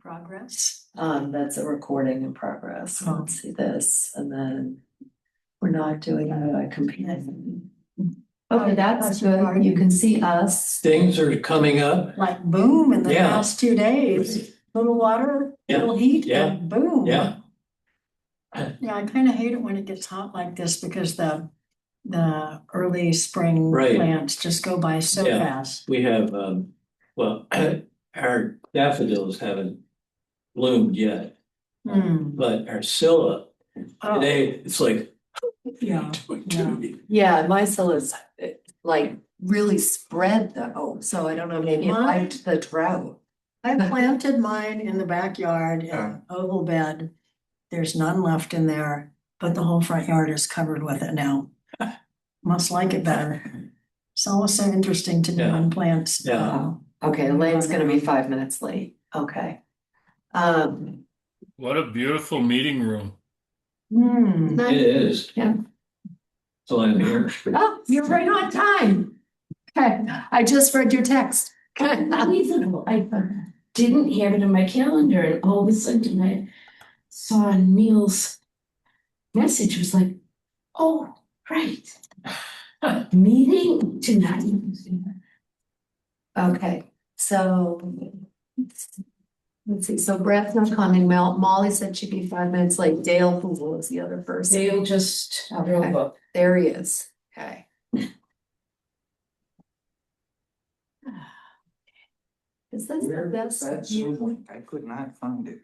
Progress. That's a recording in progress. Let's see this, and then we're not doing a comparison. Okay, that's good. You can see us. Things are coming up. Like boom in the Yeah. past 2 days. Little water, Yeah. little heat, Yeah. and boom. Yeah. Yeah, I kind of hate it when it gets hot like this because the early spring Right. plants just go by so Yeah. fast. We have, well, our daffodils haven't bloomed yet, Hmm. but our Scylla, Oh, today, it's like. yeah, yeah. Yeah, my is like really spread though, so I don't know, maybe it Mine- liked the drought. I planted mine in the backyard in an oval bed. There's none left in there, but the whole front yard is covered with it now. Must like it better. It's always so interesting to me Yeah. when plants. Yeah. Okay, Elaine's gonna be 5 minutes late, okay. What a beautiful meeting room. It is. Yeah. So I'm here. Oh, you're right on time. Okay, I just read your text. Unbelievable. I didn't have it in my calendar, and all of a sudden I saw Neil's message. It was like, oh, right. Meeting tonight. Okay, so. Let's see, so Brett's not coming, Molly said she'd be 5 minutes late, Dale who was the other person. Dale just Okay. drove up. There he is, okay. Is this the best? That Zoom link, I could not find it.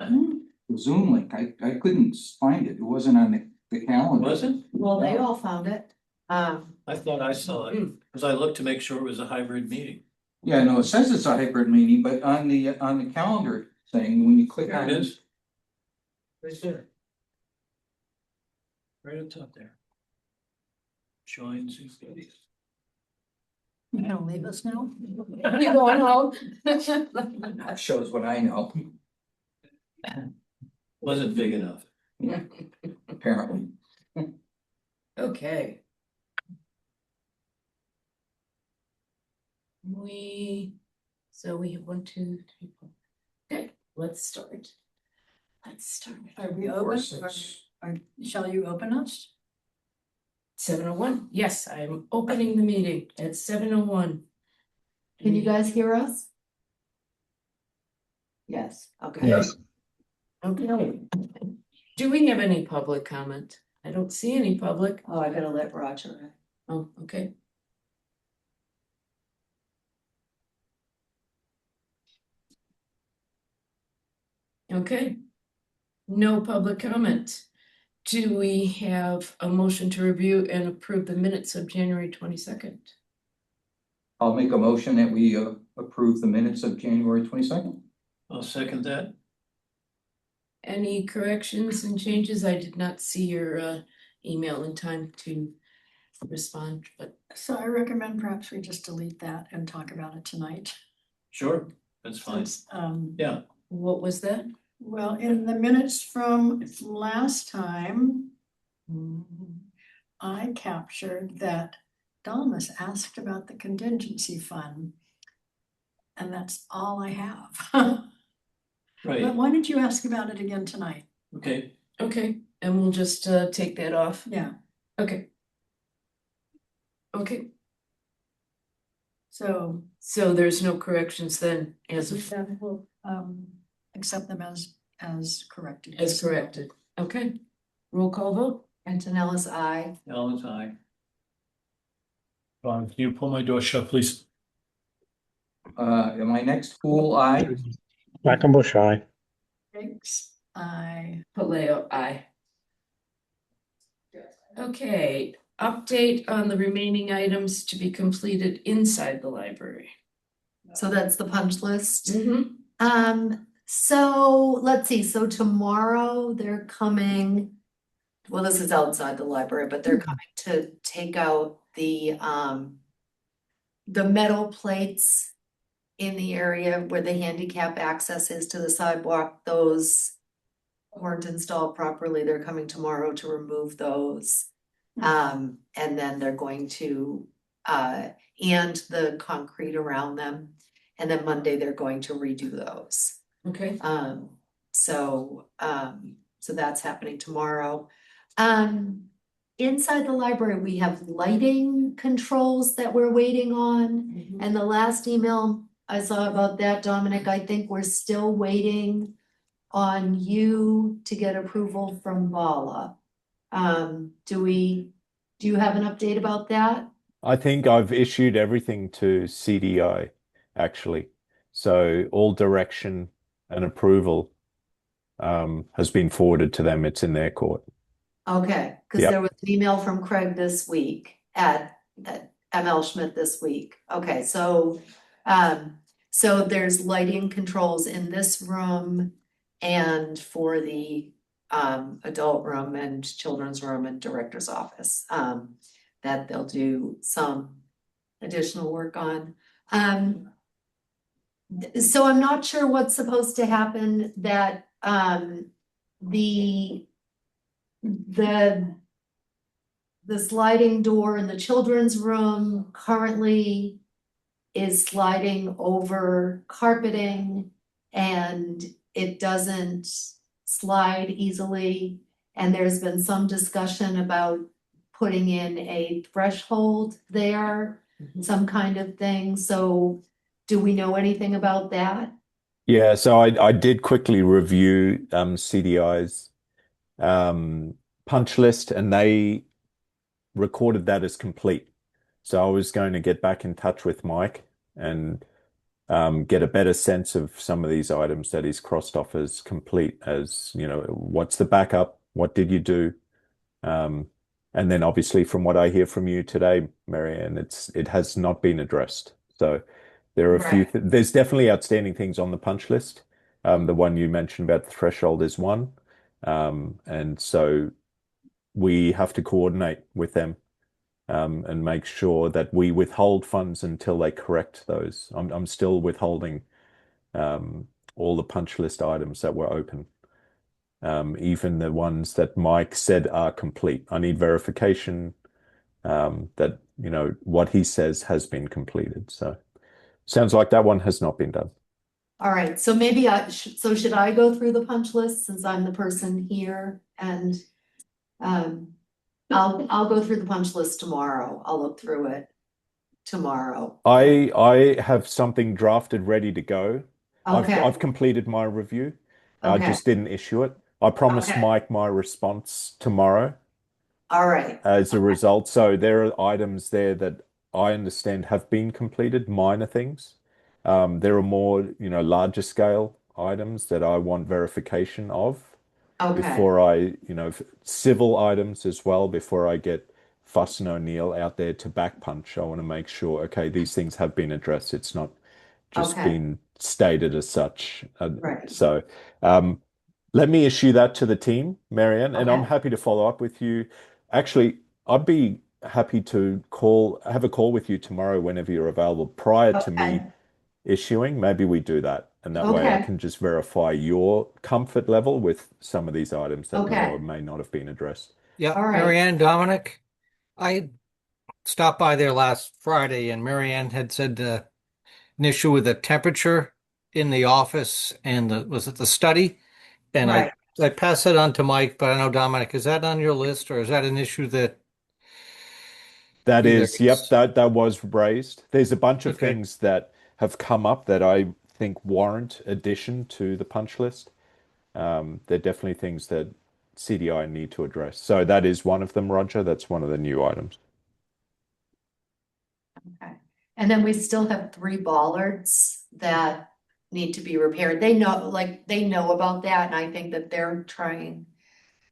Hmm? The Zoom link, I couldn't find it. It wasn't on the calendar. Was it? Well, they all found it. I thought I saw it, because I looked to make sure it was a hybrid meeting. Yeah, no, it says it's a hybrid meeting, but on the calendar thing, when you click There on it it. is. Right there. Right up top there. Showing Zoom. You gonna leave us now? You going home? That shows what I know, Wasn't big enough. apparently. Okay. So we have 1, 2, 3, 4. Okay, let's start. Are we Four, open? six. Shall you open us? 7:01. Yes, I'm opening the meeting at 7:01. Can you guys hear us? Yes, okay. Yes. Okay. Do we have any public comment? I don't see any public. Oh, I gotta let Roger. Oh, okay. Okay. No public comment. Do we have a motion to review and approve the minutes of January 22nd? I'll make a motion that we approve the minutes of January 22nd. I'll second that. Any corrections and changes? I did not see your email in time to respond, but So I recommend perhaps we just delete that and talk about it tonight. Sure, that's fine. Since, Yeah, what was that? well, in the minutes from last time, I captured that Thomas asked about the contingency fund. And that's all I have. But right, why don't you ask about it again tonight? okay. Okay, and we'll just take that off. Yeah, Okay. Okay, so so there's no corrections then as of then we'll accept them as corrected. as corrected. Okay, roll call vote. Antonella's eye. Ellen's eye. Can you pull my door shut, please? My next pool, Quackenbush, aye. Thanks. Paleo, aye. Okay, update on the remaining items to be completed inside the library. So that's the punch list. Mm-hmm. So let's see, so tomorrow they're coming. Well, this is outside the library, but they're coming to take out the metal plates in the area where the handicap access is to the sidewalk. Those weren't installed properly. They're coming tomorrow to remove those. And then they're going to and the concrete around them. And then Monday, they're going to redo those. Okay. So that's happening tomorrow. Inside the library, we have lighting controls that we're waiting on. And the last email I saw about that, Dominic, I think we're still waiting on you to get approval from Vala. Do you have an update about that? I think I've issued everything to CDI, actually. So all direction and approval has been forwarded to them. It's in their court. Okay, because Yep. there was an email from Craig this week at ML Schmidt this week. Okay, so there's lighting controls in this room and for the adult room and children's room and director's office that they'll do some additional work on. So I'm not sure what's supposed to happen, that the sliding door in the children's room currently is sliding over carpeting and it doesn't slide easily. And there's been some discussion about putting in a threshold there, some kind of thing. So do we know anything about that? Yeah, so I did quickly review CDI's punch list, and they recorded that as complete. So I was going to get back in touch with Mike and get a better sense of some of these items that he's crossed off as complete, as, you know, what's the backup? What did you do? And then obviously from what I hear from you today, Marianne, it has not been addressed. So there are a few, Right. there's definitely outstanding things on the punch list. The one you mentioned about the threshold is one. And so we have to coordinate with them and make sure that we withhold funds until they correct those. I'm still withholding all the punch list items that were open, even the ones that Mike said are complete. I need verification that, you know, what he says has been completed. So sounds like that one has not been done. All right, so maybe should I go through the punch list since I'm the person here, and I'll go through the punch list tomorrow. I'll look through it tomorrow. I have something drafted ready to go. Okay, I've completed my review. I okay, just didn't issue it. I promised Okay. Mike my response tomorrow all right, as a result. So there are items there that I understand have been completed, minor things. There are more, you know, larger scale items that I want verification of okay, before I, you know, civil items as well, before I get Fuss and O'Neill out there to back punch. I want to make sure, okay, these things have been addressed. It's not just Okay. been stated as such. Right. So let me issue that to the team, Marianne, and I'm Okay. happy to follow up with you. Actually, I'd be happy to have a call with you tomorrow whenever you're available prior to me Okay. issuing. Maybe we do that. And that way I Okay. can just verify your comfort level with some of these items that may Okay. or may not have been addressed. Yeah, All right. Marianne, Dominic, I stopped by there last Friday and Marianne had said an issue with the temperature in the office and was it the study? And Right. I passed that on to Mike, but I know Dominic, is that on your list or is that an issue that That either is, yep, that was raised. There's a bunch of Okay. things that have come up that I think warrant addition to the punch list. They're definitely things that CDI need to address. So that is one of them, Roger. That's one of the new items. Okay. And then we still have 3 bollards that need to be repaired. They know about that, and I think that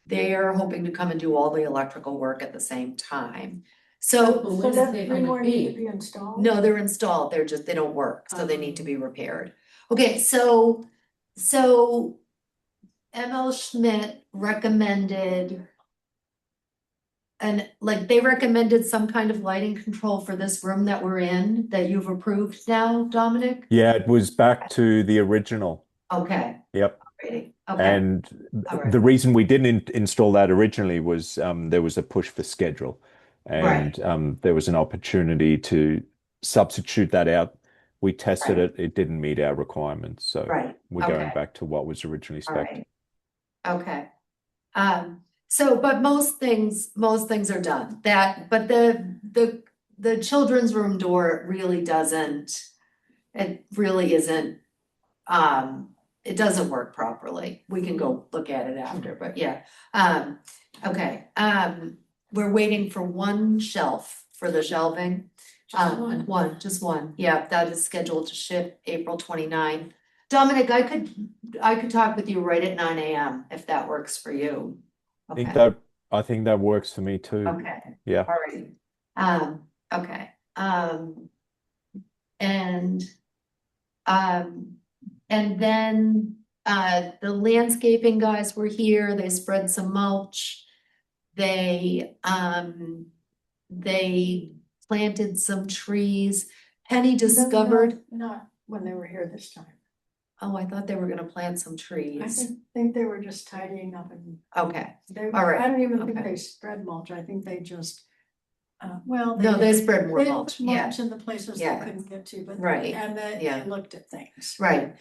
they are hoping to come and do all the electrical work at the same time. So, But when are they gonna be? installed? no, they're installed, they don't work, so they need to be repaired. Okay, so ML Schmidt recommended they recommended some kind of lighting control for this room that we're in, that you've approved now, Dominic? Yeah, it was back to the original. Okay, Yep. okay, And All right. the reason we didn't install that originally was there was a push for schedule, and there was an opportunity to substitute that out We tested it, it didn't meet our requirements, so Right, we're going okay. back to what was originally All spec. right. Okay. So, but most things are done. But the children's room door really doesn't, it really isn't, it doesn't work properly. We can go look at it after, but yeah. Okay, we're waiting for one shelf for the shelving. Just one. Yeah, that is scheduled to ship April 29. Dominic, I could talk with you right at 9 AM if that works for you. Okay. I think that works for me too. Okay. Yeah. All right. Okay. And then the landscaping guys were here. They spread some mulch. They planted some trees. Penny discovered. Not when they were here this time. Oh, I thought they were gonna plant some I trees. think they were just tidying up and Okay, they, All right, I don't even think okay. they spread mulch. I think they just, well. no, they did- spread more They mulch, put yeah, mulch in the places they Yeah. couldn't get to, but. Right, And yeah. they looked at things. right.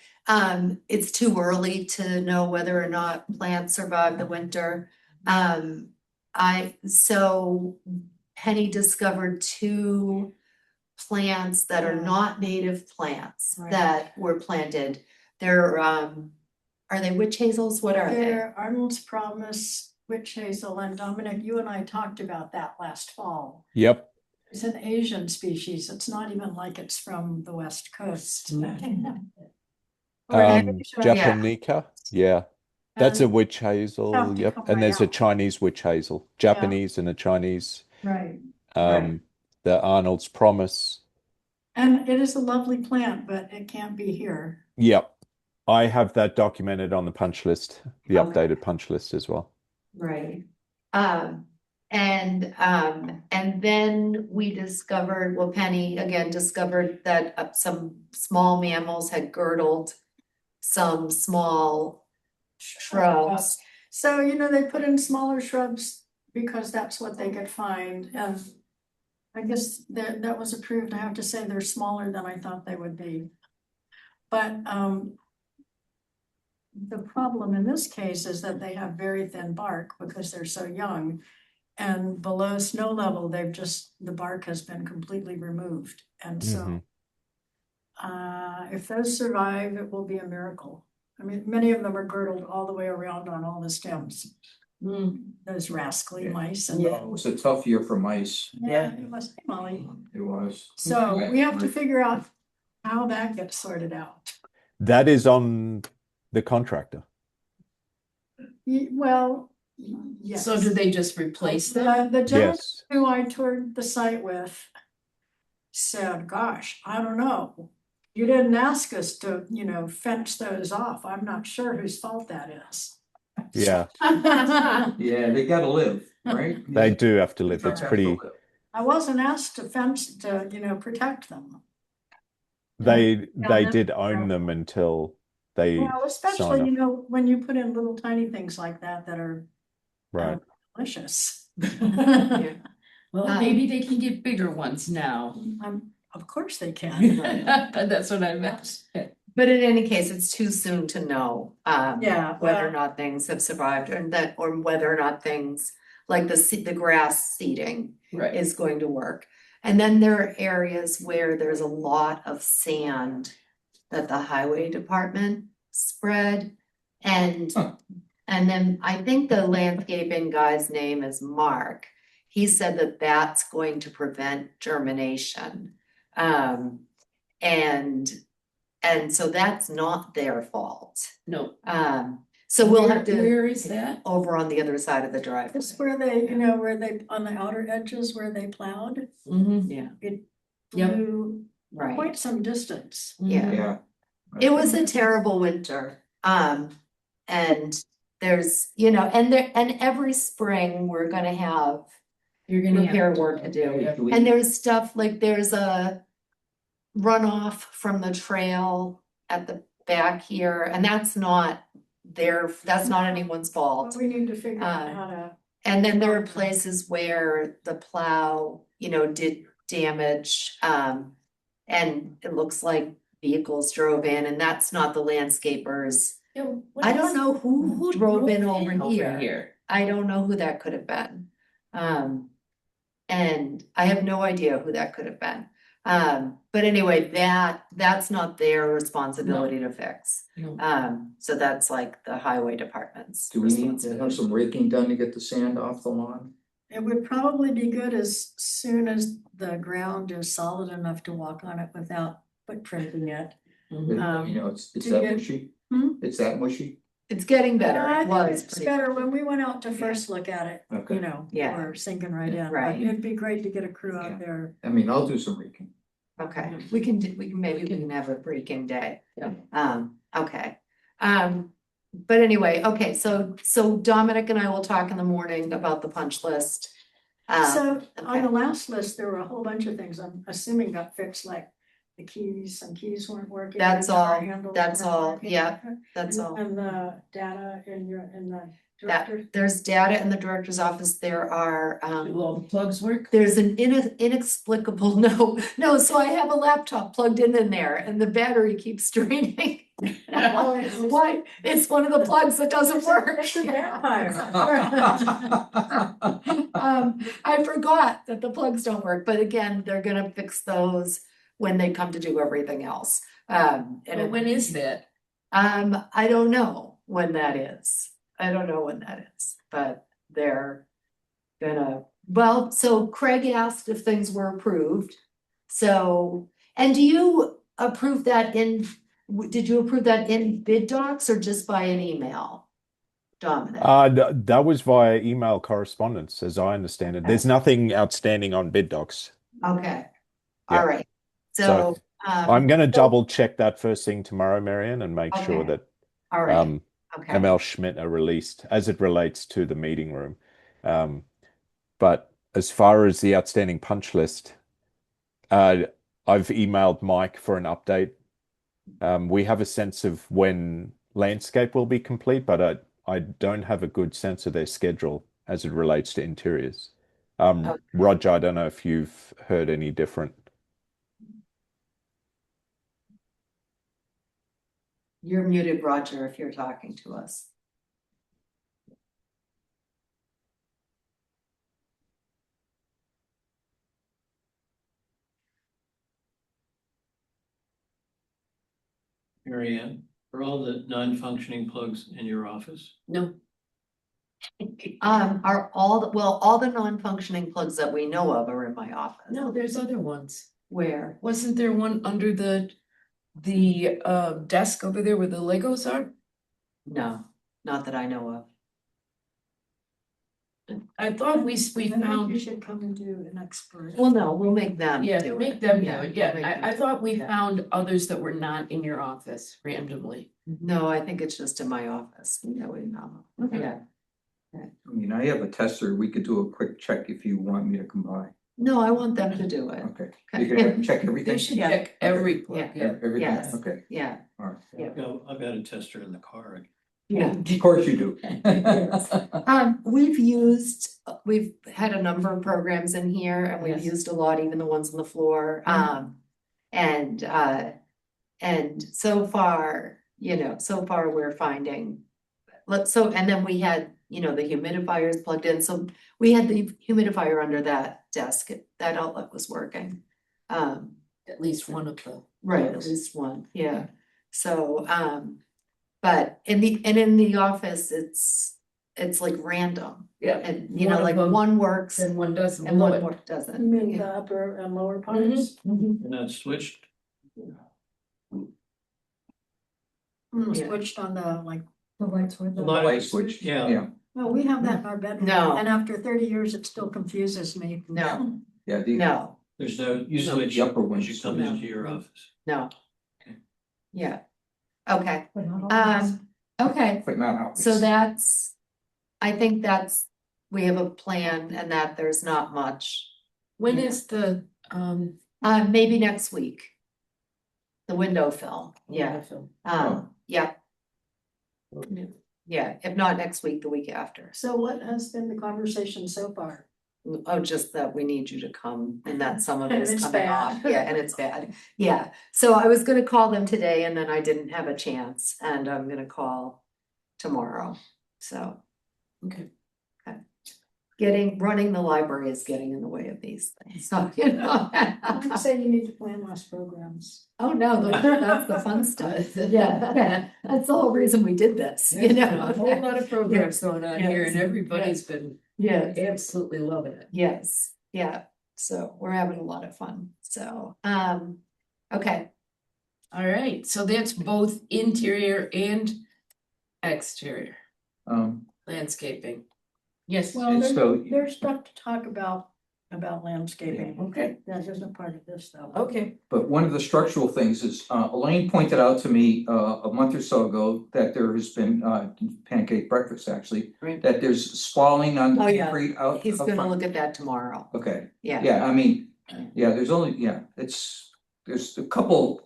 It's too early to know whether or not plants survive the winter. So Penny discovered two plants that are Yeah. not native plants Right. that were planted. They're, are they witch hazels? What are they? They're Arnold's Promise, witch hazel, and Dominic, you and I talked about that last fall. Yep. It's an Asian species. It's not even like it's from the West Coast. Or Asia. Japonica. Yeah. That's a And- witch hazel. Have to Yep. come And right there's a out. Chinese witch hazel, Japanese and a Chinese. Right. Um, the Arnold's Promise. And it is a lovely plant, but it can't be here. Yep. I have that documented on the punch list, the Okay. updated punch list as well. Right. And then we discovered, well, Penny again discovered that some small mammals had girdled some small shrubs. So, you know, they put in smaller shrubs because that's what they could find. And I guess that was approved. I have to say they're smaller than I thought they would be. But the problem in this case is that they have very thin bark because they're so young. And below snow level, the bark has been completely removed. And so if those survive, it will be a miracle. I mean, many of them are girdled all the way around on all the stems. Those rascally mice and. It was a tough year for mice. Yeah, it was, Molly. It was. So we have to figure out how that gets sorted out. That is on the contractor. Well, yes. So do they just replace them? The gentleman Yes. who I toured the site with said, gosh, I don't know. You didn't ask us to, fence those off. I'm not sure whose fault that is. Yeah. Yeah, they gotta live, right? They do have to live. It's pretty, I wasn't asked to protect them. they that's- did own them until they Well, especially, sign off. when you put in little tiny things like that are Right. delicious. Well, maybe they can get bigger ones now. Of course they can. That's what I meant. But in any case, it's too soon to know, Yeah, whether or well- not things have survived or whether or not things like the grass seeding Right. is going to work. And then there are areas where there's a lot of sand that the highway department spread. And Huh. and then I think the landscaping guy's name is Mark. He said that that's going to prevent germination. And so that's not their fault. No. So we'll have to Where is that? over on the other side of the driveway. It's where they, on the outer edges where they plowed, Yeah, it Yep. flew right. quite some distance. Yeah. Yeah. It was a terrible winter. And there's, and every spring we're gonna have You're gonna repair have. work to do. Yeah. And there's stuff like there's a runoff from the trail at the back here, and that's not anyone's fault. But we need to figure out Uh, how to, And then there are places where the plow, did damage, and it looks like vehicles drove in, and that's not the landscapers. I don't know who drove in over here. I don't know who that could have been. And I have no idea who that could have been. But anyway, that's not their responsibility to fix. No. So that's like the highway department's Do we need to have responsibility. some raking done to get the sand off the lawn? It would probably be good as soon as the ground is solid enough to walk on it without footprinting it. You know, it's to that get- mushy? Hmm? It's that mushy? It's getting better. I It think was it's pretty- better when we went out to first look at it, Okay. you know, Yeah. we're sinking right in. But Right. it'd be great to get a crew Yeah. out there. I mean, I'll do some raking. Okay, maybe we can have a break-in day. Yeah. Okay. But anyway, okay, so Dominic and I will talk in the morning about the punch list. So on okay. the last list, there were a whole bunch of things I'm assuming got fixed, like the keys, some keys weren't working. That's the door all, handles that's weren't all, working. yeah, that's And- all. And the data in the That, director. there's data in the director's office, there are, Do all the plugs work? there's an inexplicable, no, so I have a laptop plugged in there and the battery keeps draining. Why? It's one of the plugs that doesn't work. It's a vampire. I forgot that the plugs don't work, but again, they're gonna fix those when they come to do everything else. And But when is that? I don't know when that is. I don't know when that is, but they're gonna, well, so Craig asked if things were approved. So, and do you approve that did you approve that in bid docs or just by an email? Dominic? That was via email correspondence, as I understand it. There's nothing outstanding on bid docs. Okay, Yeah. all right, So so. I'm going to so- double check that first thing tomorrow, Marianne, and make sure Okay. that All right, okay, ML Schmidt are released as it relates to the meeting room. But as far as the outstanding punch list, I've emailed Mike for an update. We have a sense of when landscape will be complete, but I don't have a good sense of their schedule as it relates to interiors. Okay. Roger, I don't know if you've heard any different. you're muted, Roger, if you're talking to us. Mary Ann, are all the non-functioning plugs in your office? No. Are all the non-functioning plugs that we know of are in my office. No, there's other ones. Where? Wasn't there one under the desk over there where the Legos are? No, not that I know of. I thought we I think you found, should come and do an expert. Well, no, we'll make them yeah, do make it. them do Yeah, it, yeah. we'll make them. I thought we Yeah. found others that were not in your office randomly. No, I think it's just in my office. Yeah, we know. Okay. Yeah. I mean, I have a tester. We could do a quick check if you want me to come by. No, I want them to do it. Okay. Okay. You can check everything? They should Yeah. check every plug, Yeah. yeah. Everything, Yes. okay, Yeah, all right. Yeah. No, I've got a tester in the car. yeah. Of course you do. We've had a number of programs in here and we've Yes. used a lot, even the ones on the floor. And so far, we're finding. And then we had, the humidifiers plugged in, so we had the humidifier under that desk, that outlet was working. At least one of the. Right, at least one, yeah. So, but in the office, it's like random. Yeah. And, One of like them- one works Then one doesn't and blow one it. more You doesn't. mean the upper and lower parts? Mhm. And that's switched. Yeah. Switched on the, like, The lights were The Light switch, Yeah. yeah, well, we have that in our bedroom. No. And after 30 years, it still confuses me. No, yeah. no, There's you No, switch the upper as ones you you come switch. into your office. no. Okay. Yeah, okay, Okay. okay, But not always. so I think we have a plan and that there's not much. When Yeah. is the, Maybe next week. The window fill, yeah, Oh. yeah. Yeah, if not next week, the week after. So what has been the conversation so far? Oh, just that we need you to come and that some of it And is it's coming bad. off. Yeah, and it's bad. Yeah, so I was gonna call them today and then I didn't have a chance and I'm gonna call tomorrow, so. Okay. Running the library is getting in the way of these things, so, you know. I'm saying you need to plan less programs. Oh, no, that's the fun stuff. Yeah. That's the whole reason we did this, you know. A whole lot of programs going on here and Yes. everybody's been Yeah, absolutely loving it. yes, yeah, so we're having a lot of fun, so, okay. All right, so that's both interior and exterior landscaping. Yes. Well, So- there's stuff to talk about landscaping. Okay, That isn't part of this though. okay. But one of the structural things is, Elaine pointed out to me, a month or so ago that there has been, pancake breakfast actually. Right. That there's spalling on Oh, the yeah. concrete out. He's up gonna front. look at that tomorrow, Okay, yeah. yeah, I mean, yeah, there's there's a couple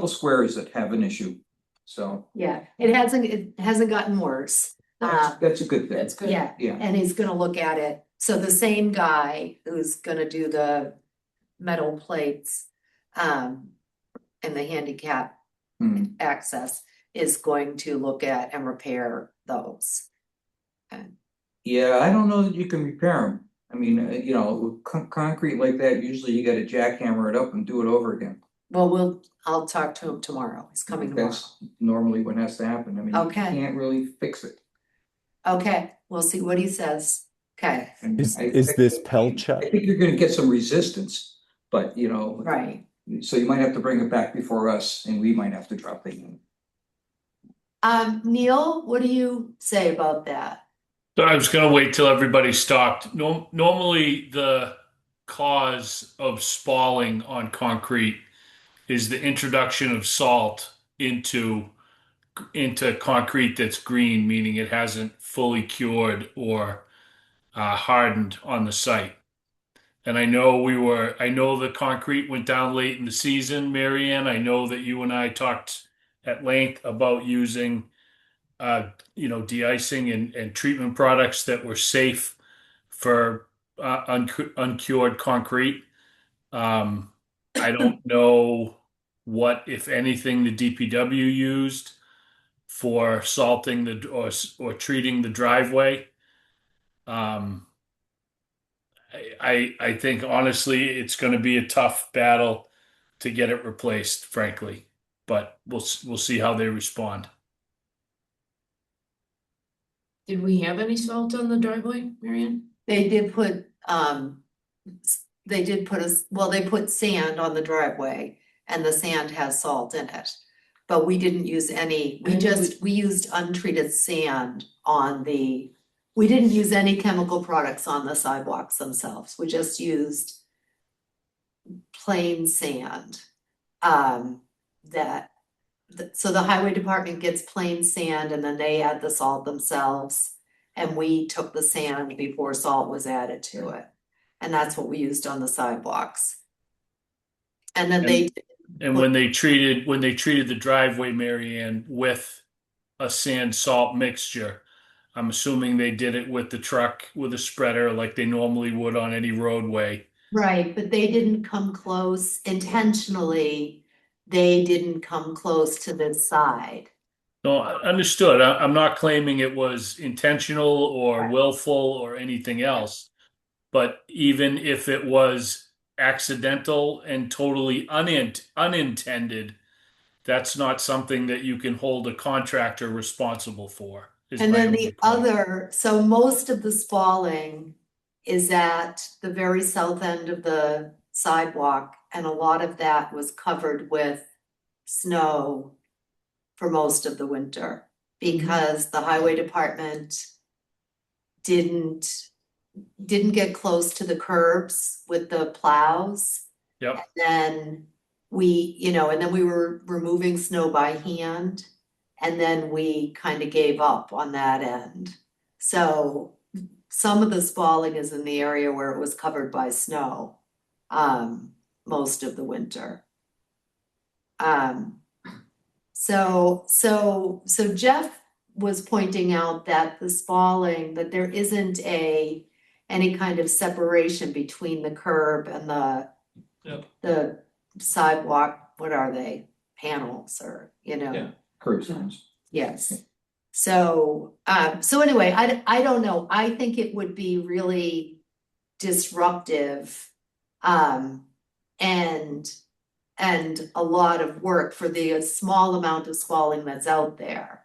squares that have an issue. So Yeah, it hasn't gotten worse. that's a good thing. That's good. Yeah, Yeah. and he's gonna look at it. So the same guy who's gonna do the metal plates, and the handicap Hmm. access is going to look at and repair those. Yeah, I don't know that you can repair them. I mean, you know, with concrete like that, usually you gotta jackhammer it up and do it over again. Well, I'll talk to him tomorrow. He's coming tomorrow. That's normally what has to happen. I mean, you Okay. can't really fix it. Okay, we'll see what he says. Okay, And Is I this think- Pell I chat? think you're gonna get some resistance, but you know. right. So you might have to bring it back before us and we might have to drop the unit. Neil, what do you say about that? So I was gonna wait till everybody stopped. Normally, the cause of spalling on concrete is the introduction of salt into concrete that's green, meaning it hasn't fully cured or hardened on the site. And I know the concrete went down late in the season, Marianne. I know that you and I talked at length about using de-icing and treatment products that were safe for uncured concrete. I don't know what, if anything, the DPW used for salting or treating the driveway. I think honestly it's going to be a tough battle to get it replaced, frankly, but we'll see how they respond. Did we have any salt on the driveway, Marianne? They did put, they put sand on the driveway and the sand has salt in it. But we didn't use any, we used untreated sand we didn't use any chemical products on the sidewalks themselves. We just used plain sand. So the highway department gets plain sand and then they add the salt themselves. And we took the sand before salt was added to it. And that's what we used on the sidewalks. And then And when they treated the driveway, Marianne, with a sand salt mixture, I'm assuming they did it with the truck with a spreader like they normally would on any roadway. right, but they didn't come close intentionally. They didn't come close to this side. No, understood. I'm not claiming it was intentional or Right. willful or anything else. But even if it was accidental and totally unintended, that's not something that you can hold a contractor responsible for. is And my then only the point. so most of the spalling is at the very south end of the sidewalk. And a lot of that was covered with snow for most of the winter. Because the highway department didn't get close to the curbs with the plows. Yep. Then and then we were removing snow by hand. And then we kind of gave up on that end. So some of the spalling is in the area where it was covered by snow, most of the winter. So Jeff was pointing out that the spalling, that there isn't any kind of separation between the curb and Yep. the sidewalk, what are they? Panels or, Yeah. Curb stones. yes. So anyway, I don't know. I think it would be really disruptive. And a lot of work for the small amount of spalling that's out there.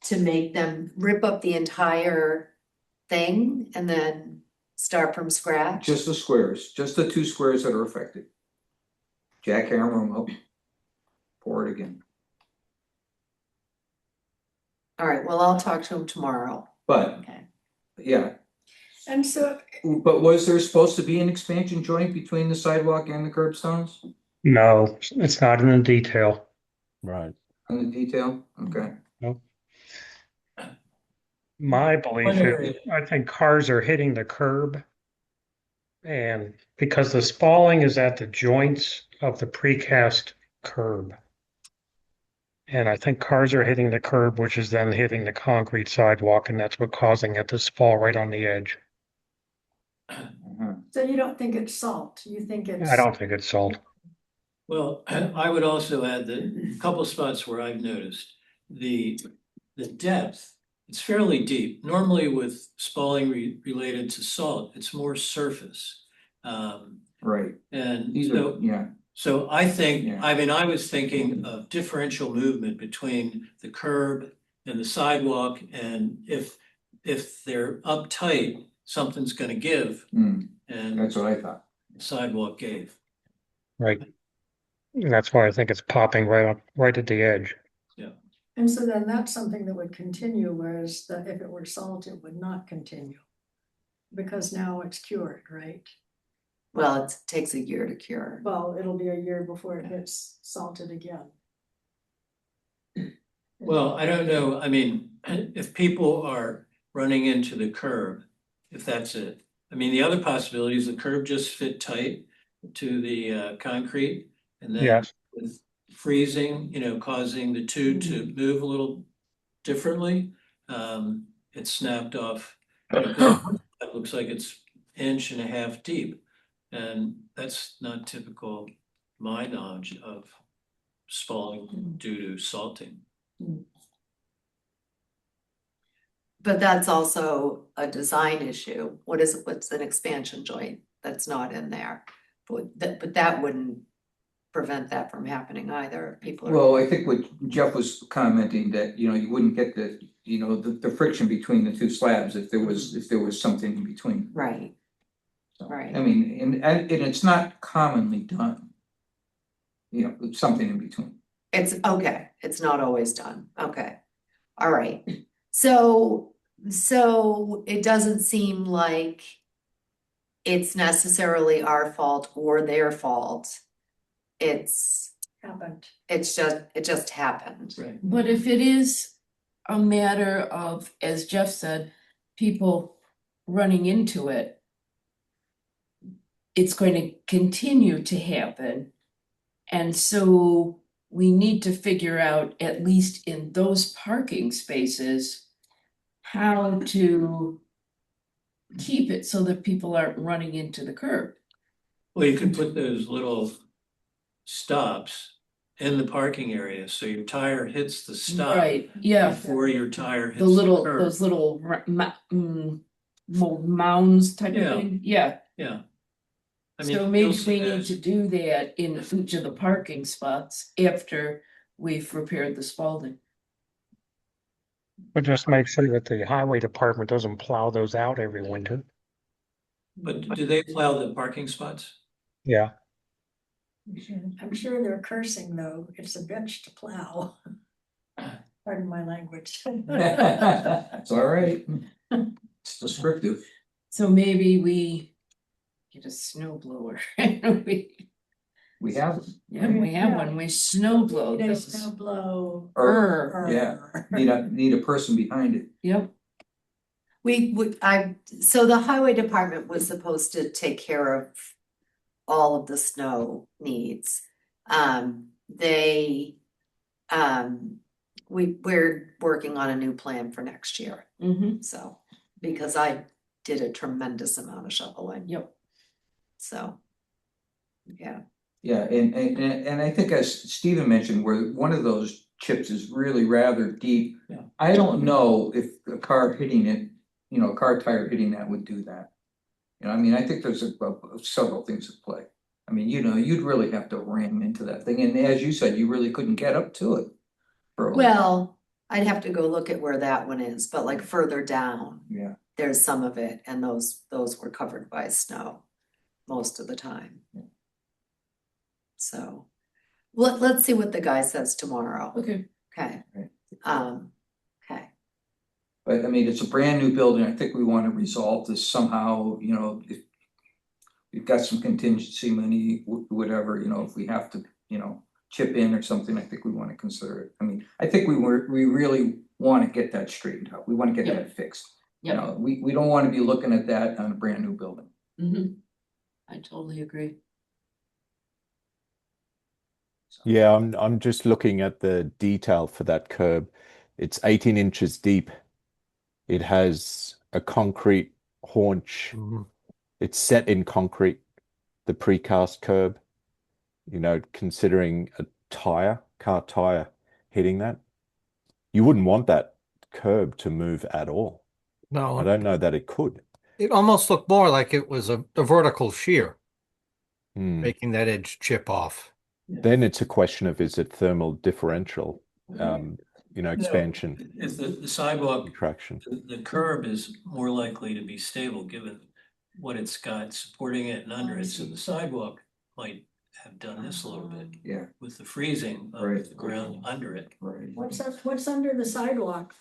To make them rip up the entire thing and then start from scratch. Just the squares, just the 2 squares that are affected. Jackhammer them up. Pour it again. All right, well, I'll talk to him tomorrow. But, Okay. yeah, And so, but was there supposed to be an expansion joint between the sidewalk and the curb stones No, it's not in the detail. Right. on the detail? Okay. My belief One is, area- I think cars are hitting the curb. And because the spalling is at the joints of the precast curb. And I think cars are hitting the curb, which is then hitting the concrete sidewalk, and that's what causing it to fall right on the edge. so you don't think it's salt, you think it's. I don't think it's salt. Well, I would also add that a couple spots where I've noticed the depth, it's fairly deep. Normally with spalling related to salt, it's more surface. Right. And These so are, yeah, So I think, Yeah. I mean, I was thinking of differential movement between the curb and the sidewalk, and if they're uptight, something's gonna give, and that's what I thought. the sidewalk gave. Right. And that's why I think it's popping right up, right at the edge. And so then that's something that would continue, whereas if it were salt, it would not continue. Because now it's cured, right? Well, it takes a year to cure. Well, it'll be a year before it gets salted again. Well, I don't know, I mean, if people are running into the curb, if that's it. I mean, the other possibility is the curb just fit tight to the concrete, and then Yes. with freezing, causing the two to move a little differently, it snapped off. It looks like it's 1.5 inches deep, and that's not typical, my knowledge of spalling due to salting. But that's also a design issue. What's an expansion joint that's not in there? But that wouldn't prevent that from happening either. People are. Well, I think what Jeff was commenting that, you wouldn't get the friction between the 2 slabs if there was something in between. Right, So, Right. I mean, and it's not commonly done. Something in between. it's okay, it's not always done, okay. All right, so it doesn't seem like it's necessarily our fault or their fault. It just happened. Right. But if it is a matter of, as Jeff said, people running into it, it's going to continue to happen. And so we need to figure out, at least in those parking spaces, how to keep it so that people aren't running into the curb. Well, you could put those little stops in the parking area, so your tire hits the stop Right, yeah, before your tire hits the the little, curb. those little mounds type of Yeah. thing, yeah. Yeah. I mean, So you'll maybe see we need those. to do that in each of the parking spots after we've repaired the spalding. But just make sure that the highway department doesn't plow those out every winter. But do they plow the parking spots? Yeah. I'm sure they're cursing though, it's a bitch to plow. Pardon my language. It's all right. It's descriptive. So maybe we get a snow blower. We have, Yeah, we have one, we snow blow They those. snow blow. Err. yeah. need a person behind it. Yep, So the highway department was supposed to take care of all of the snow needs. We're working on a new plan for next year, mm-hmm. so, because I did a tremendous amount of shoveling, Yep. so. Yeah, Yeah, and I think as Stephen mentioned, where one of those chips is really rather deep. Yeah. I don't know if a car hitting it, you know, a car tire hitting that would do that. You know, I mean, I think there's several things at play. I mean, you know, you'd really have to ram into that thing, and as you said, you really couldn't get up to it. For a- well, I'd have to go look at where that one is, but like further down, Yeah, there's some of it, and those were covered by snow most of the time. So, let's see what the guy says tomorrow, Okay. okay? Right. Okay, but I mean, it's a brand new building. I think we want to resolve this somehow, you know, if we've got some contingency money, whatever, you know, if we have to, you know, chip in or something, I think we want to consider it. I mean, I think we really want to get that straightened out. We want to get Yep. that fixed. You Yep. know, we don't want to be looking at that on a brand new building. Mm-hmm. I totally agree. Yeah, I'm just looking at the detail for that curb. It's 18 inches deep. It has a concrete haunch. It's set in concrete, the precast curb. You know, considering a car tire hitting that, you wouldn't want that curb to move at all. I No, don't know that it could. it almost looked more like it was a vertical shear, Hmm. making that edge chip off. Then it's a question of, is it thermal differential, you know, expansion, If the sidewalk, contraction. the curb is more likely to be stable, given what it's got supporting it and under it, so the sidewalk might have done this a little bit Yeah, with the freezing of Right. the ground under it. right. What's under the sidewalk?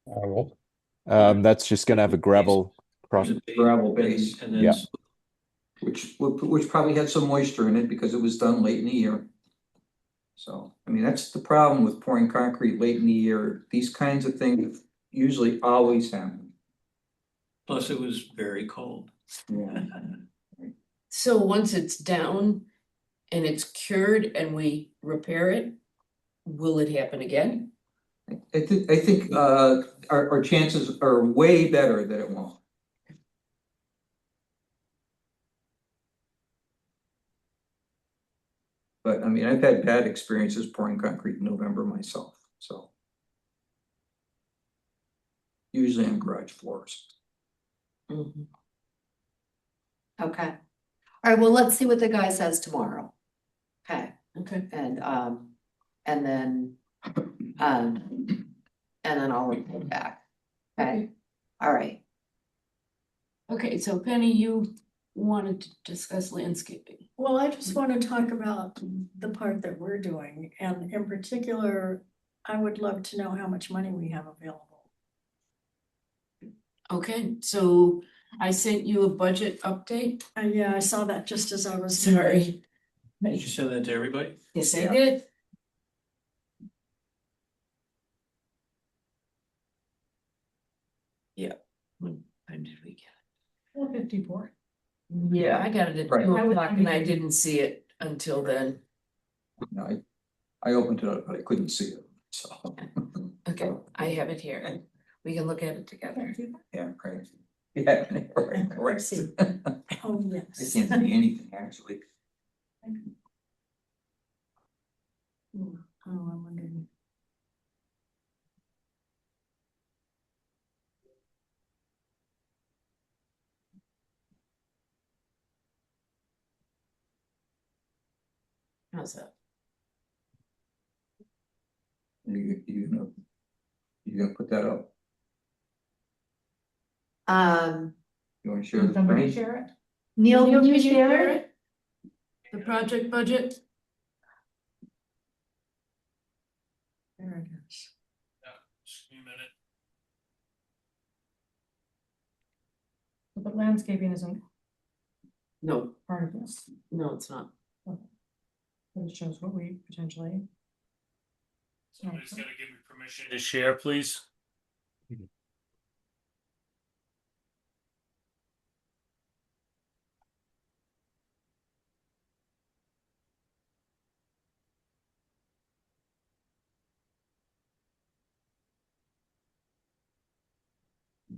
Well, That's just going to have a gravel cross. There's a Gravel base. And then Yeah. Which probably had some moisture in it because it was done late in the year. So, I mean, that's the problem with pouring concrete late in the year. These kinds of things usually always happen. plus it was very cold. Yeah. So once it's down and it's cured and we repair it, will it happen again? I think our chances are way better that it won't. But I mean, I've had bad experiences pouring concrete in November myself, so. Usually on garage floors. Mhm. okay. All right, well, let's see what the guy says tomorrow. Okay, Okay. and then, and then I'll report back. Okay, all right. Okay, so Penny, you wanted to discuss landscaping. Well, I just want to talk about the part that we're doing, and in particular, I would love to know how much money we have available. Okay, so I sent you a budget update. Yeah, I saw that just as I was. Sorry. Did you send that to everybody? Yes, I Yeah. did. When did we get 54. it? Yeah, I got it at Right. 2 o'clock and I didn't see it until then. No, I opened it up, but I couldn't see it, so. Okay, I have it here. We can look at it together. Yeah, right. Yeah, right, correct. see. Oh, I yes. can't see anything, actually. Oh, I'm wondering. How's that? You gonna put that up? You wanna share the screen? it? Neil, can you share it? The project budget? There it is. Just give me a minute. But landscaping isn't No, part of this, no, it's not. but it shows what we potentially. Somebody's got to give me permission to share, please.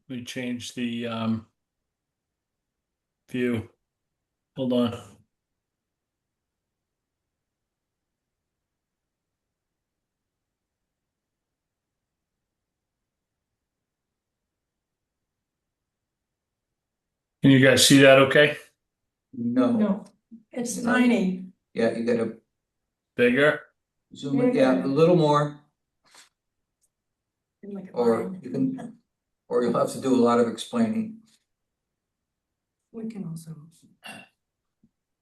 Let me change the view. Hold on. Can you guys see that okay? No, No, It's tiny. yeah, you gotta Bigger? zoom in, yeah, a little more, Look at or mine. you can, or you'll have to do a lot of explaining. we can also.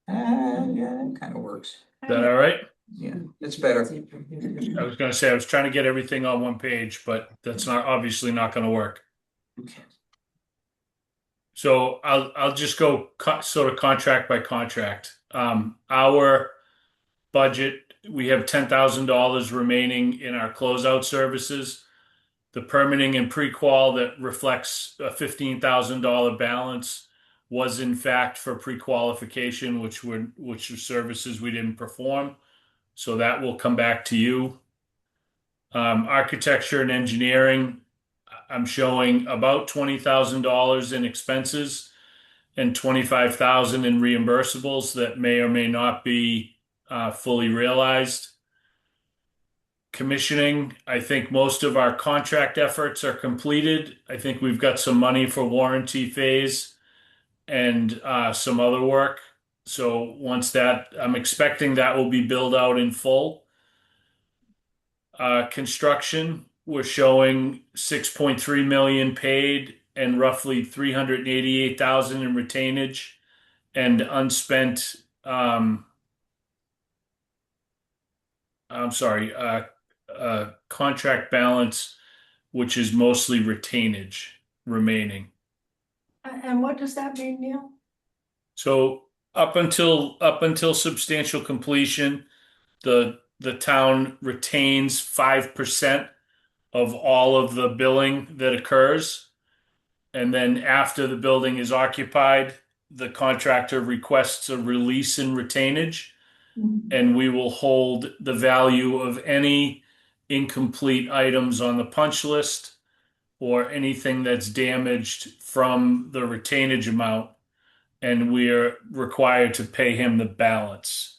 Yeah, it kind of works. Is that all right? Yeah, it's better. I was gonna say I was trying to get everything on one page, but that's not obviously not gonna work. So I'll just go sort of contract by contract. Our budget, we have $10,000 remaining in our closeout services. The permitting and pre-qual that reflects a $15,000 balance was in fact for pre-qualification, which are services we didn't perform. So that will come back to you. Architecture and engineering, I'm showing about $20,000 in expenses and 25,000 in reimbursables that may or may not be fully realized. Commissioning, I think most of our contract efforts are completed. I think we've got some money for warranty phase and some other work. So once that, I'm expecting that will be billed out in full. Construction, we're showing 6.3 million paid and roughly 388,000 in retainage and unspent. I'm sorry, contract balance, which is mostly retainage remaining. And what does that mean, Neil? So up until substantial completion, the town retains 5% of all of the billing that occurs. And then after the building is occupied, the contractor requests a release in retainage, and we will hold the value of any incomplete items on the punch list or anything that's damaged from the retainage amount, and we are required to pay him the balance.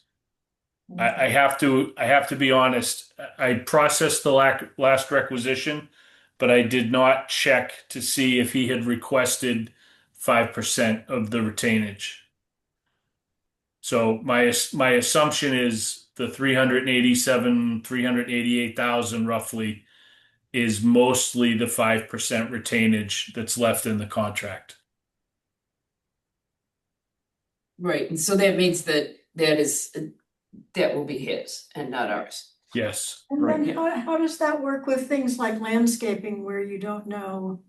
I have to be honest. I processed the last requisition, but I did not check to see if he had requested 5% of the retainage. So my assumption is the 388,000 roughly is mostly the 5% retainage that's left in the contract. Right, and so that means that will be his and not ours. Yes. And then how does that work with things like landscaping where you don't know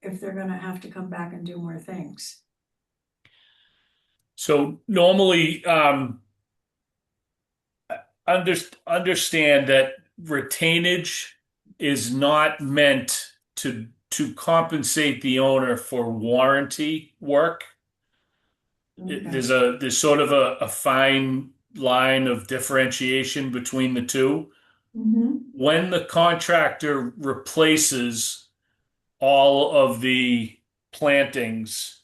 if they're gonna have to come back and do more things? So normally, understand that retainage is not meant to compensate the owner for warranty work. There's sort of a fine line of differentiation between the two. When the contractor replaces all of the plantings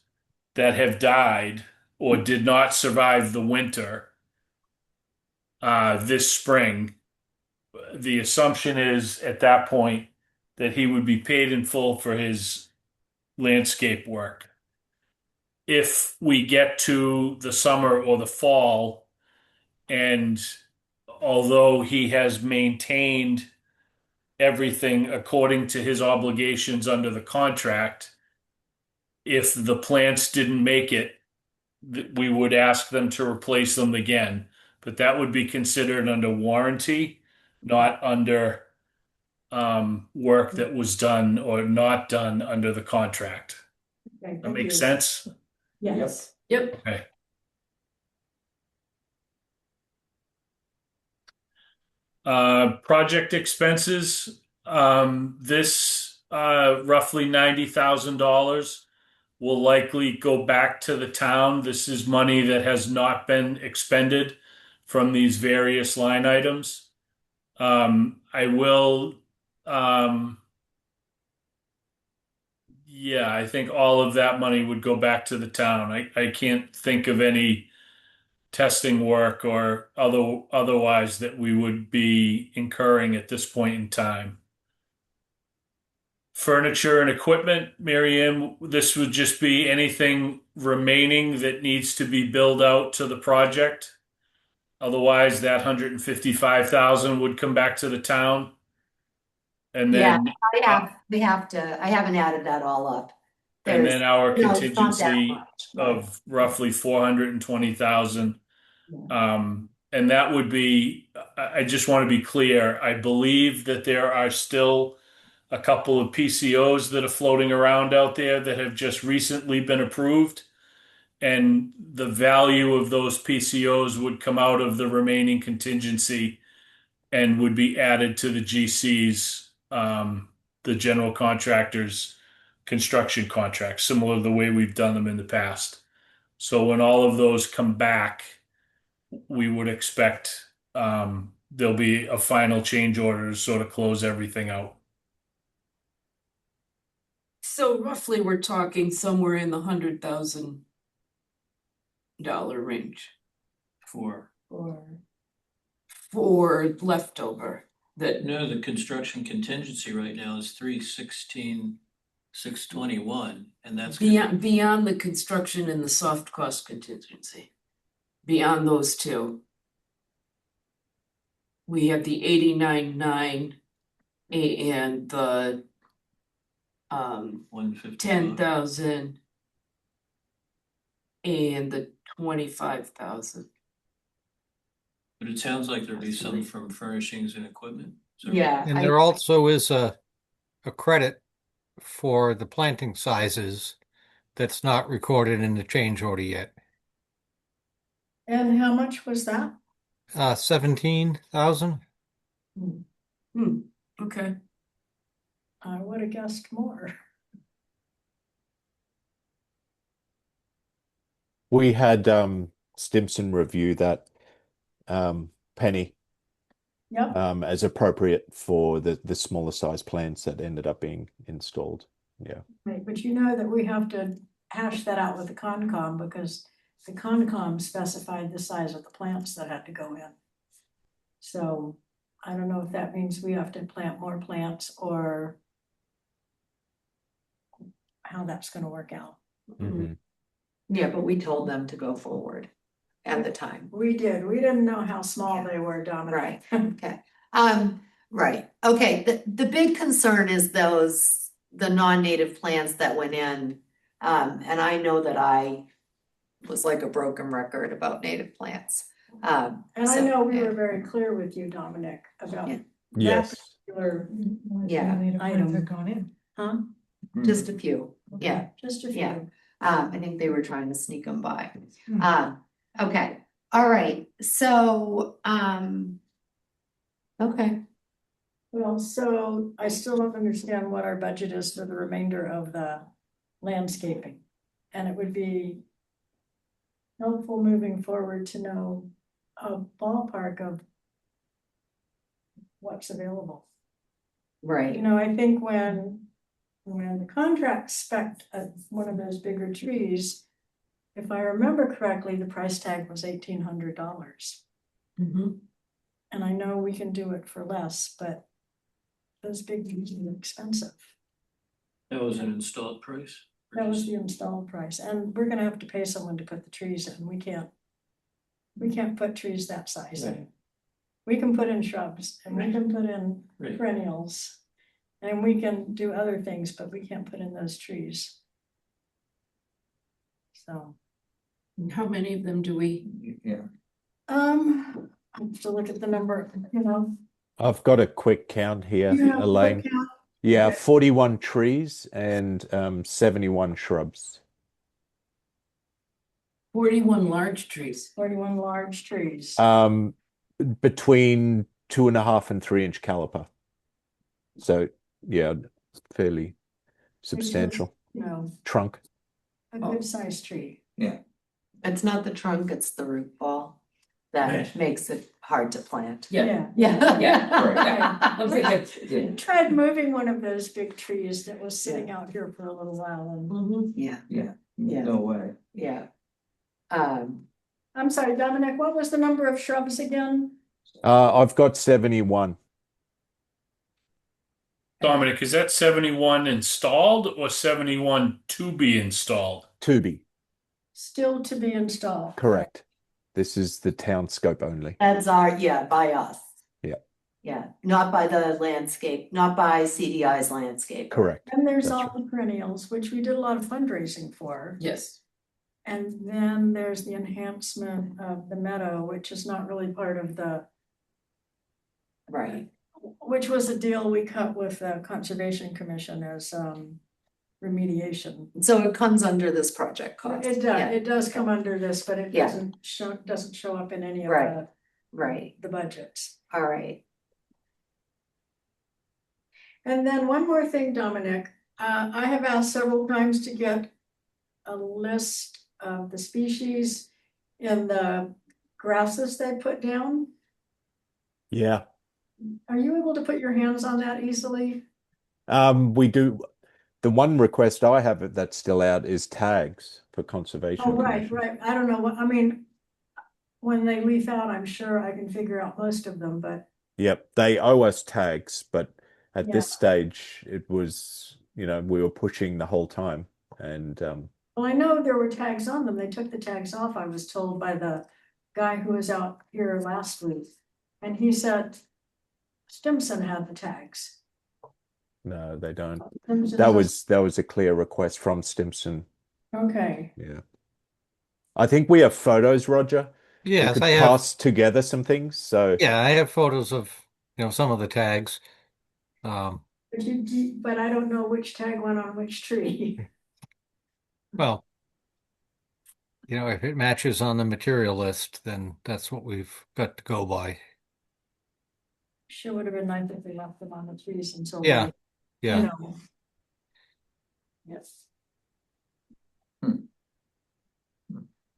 that have died or did not survive the winter this spring, the assumption is at that point that he would be paid in full for his landscape work. If we get to the summer or the fall, and although he has maintained everything according to his obligations under the contract, if the plants didn't make it, we would ask them to replace them again. But that would be considered under warranty, not under work that was done or not done under the contract. That makes sense? Yes. Yep. Okay. Project expenses. This roughly $90,000 will likely go back to the town. This is money that has not been expended from these various line items. I will Yeah, I think all of that money would go back to the town. I can't think of any testing work or otherwise that we would be incurring at this point in time. Furniture and equipment, Mary Ann, this would just be anything remaining that needs to be billed out to the project. Otherwise, that 155,000 would come back to the town. And Yeah, then, I haven't added that all up. and There's, then our no, it's not that contingency much, right. of roughly 420,000. And that would be, I just want to be clear, I believe that there are still a couple of PCOs that are floating around out there that have just recently been approved. And the value of those PCOs would come out of the remaining contingency and would be added to the GC's, the general contractors' construction contracts, similar to the way we've done them in the past. So when all of those come back, we would expect there'll be a final change order to sort of close everything out. So roughly, we're talking somewhere in the $100,000 range For, for leftover. That no, the construction contingency right now is 316,621, and that's beyond the construction and the soft cost contingency. Beyond those two, we have the 89.9 and the 150. 10,000 and the 25,000. But it sounds like there'd be some from furnishings and equipment. So- Yeah. And there also is a credit for the planting sizes that's not recorded in the change order yet. And how much was that? 17,000. Okay. I would have guessed more. We had Stimson review that penny Yep, as appropriate for the smaller size plants that ended up being installed. Yeah. right, but you know that we have to hash that out with the Concom because the Concom specified the size of the plants that had to go in. So I don't know if that means we have to plant more plants or how that's gonna work out. Mhm. Yeah, but we told them to go forward at the time. We didn't know how small they were, Dominic. Right, okay. Right, okay, the big concern is the non-native plants that went in. And I know that I was like a broken record about native plants. And I So, know we yeah. were very clear with you, Dominic, about Yeah. that Yes. particular, Yeah. Item. Have gone in. huh? Just a few, yeah. Just a Yeah. few. I think they were trying to sneak them by. Hmm. Okay, all right, so, okay. Well, so I still don't understand what our budget is for the remainder of the landscaping. And it would be helpful moving forward to know a ballpark of what's available. Right, You know, I think when the contract spec'd one of those bigger trees, if I remember correctly, the price tag was $1,800. Mhm. And I know we can do it for less, but those big trees are expensive. That was an installed price? That was the installed price, and we're gonna have to pay someone to put the trees in, we can't put trees that size in. Right. We can put in shrubs, and we can put in Right. perennials, and we can do other things, but we can't put in those trees. So, And how many of them do we? Yeah. I have to look at the number, you know. I've got a quick count here, You have a Elaine. quick count? Yeah, Okay. 41 trees and 71 shrubs. 41 large trees. 41 large trees. Between 2.5 and 3 inch caliper. So yeah, fairly substantial You know, trunk. a good sized tree. it's not the trunk, it's the root ball that Right. makes it hard to plant. Yeah, Yeah. yeah. I'm thinking, Tried moving one of those big trees that was sitting out here for a little while and. mhm. Yeah, Yeah, Yeah. no way. yeah. I'm sorry, Dominic, what was the number of shrubs again? I've got 71. Dominic, is that 71 installed or 71 to be installed? To be Still to be installed. correct. This is the town scope only. That's yeah, by us. Yeah. Yeah, not by the landscape, not by CDI's landscape. Correct. And there's That's all the perennials, which we did a lot of fundraising for. Yes, And then there's the enhancement of the meadow, which is not really part of the, Right. which was a deal we cut with the Conservation Commission as remediation. So it comes under this project cost. It does come under this, but it Yeah. doesn't show up in any of Right. Right, the budgets. all right. And then one more thing, Dominic, I have asked several times to get a list of the species in the grasses they put down. Yeah. Are you able to put your hands on that easily? We do. The one request I have that's still out is tags for conservation. Oh, right, Commission. right. I don't know what, I mean, when they leaf out, I'm sure I can figure out most of them, but Yep, they owe us tags, but at Yeah. this stage, it was, we were pushing the whole time, and well, I know there were tags on them. They took the tags off, I was told by the guy who was out here last week. And he said Stimson had the tags. no, they don't. Stimson That has- was a clear request from Stimson. Okay, Yeah, I think we have photos, Roger. We Yes, could I have. pass together some things. So Yeah, I have photos of, some of the tags. but I don't know which tag went on which tree. Well, if it matches on the material list, then that's what we've got to go by. Sure would have been nice if they left them on the trees until. Yeah, they, yeah. You know. Yes.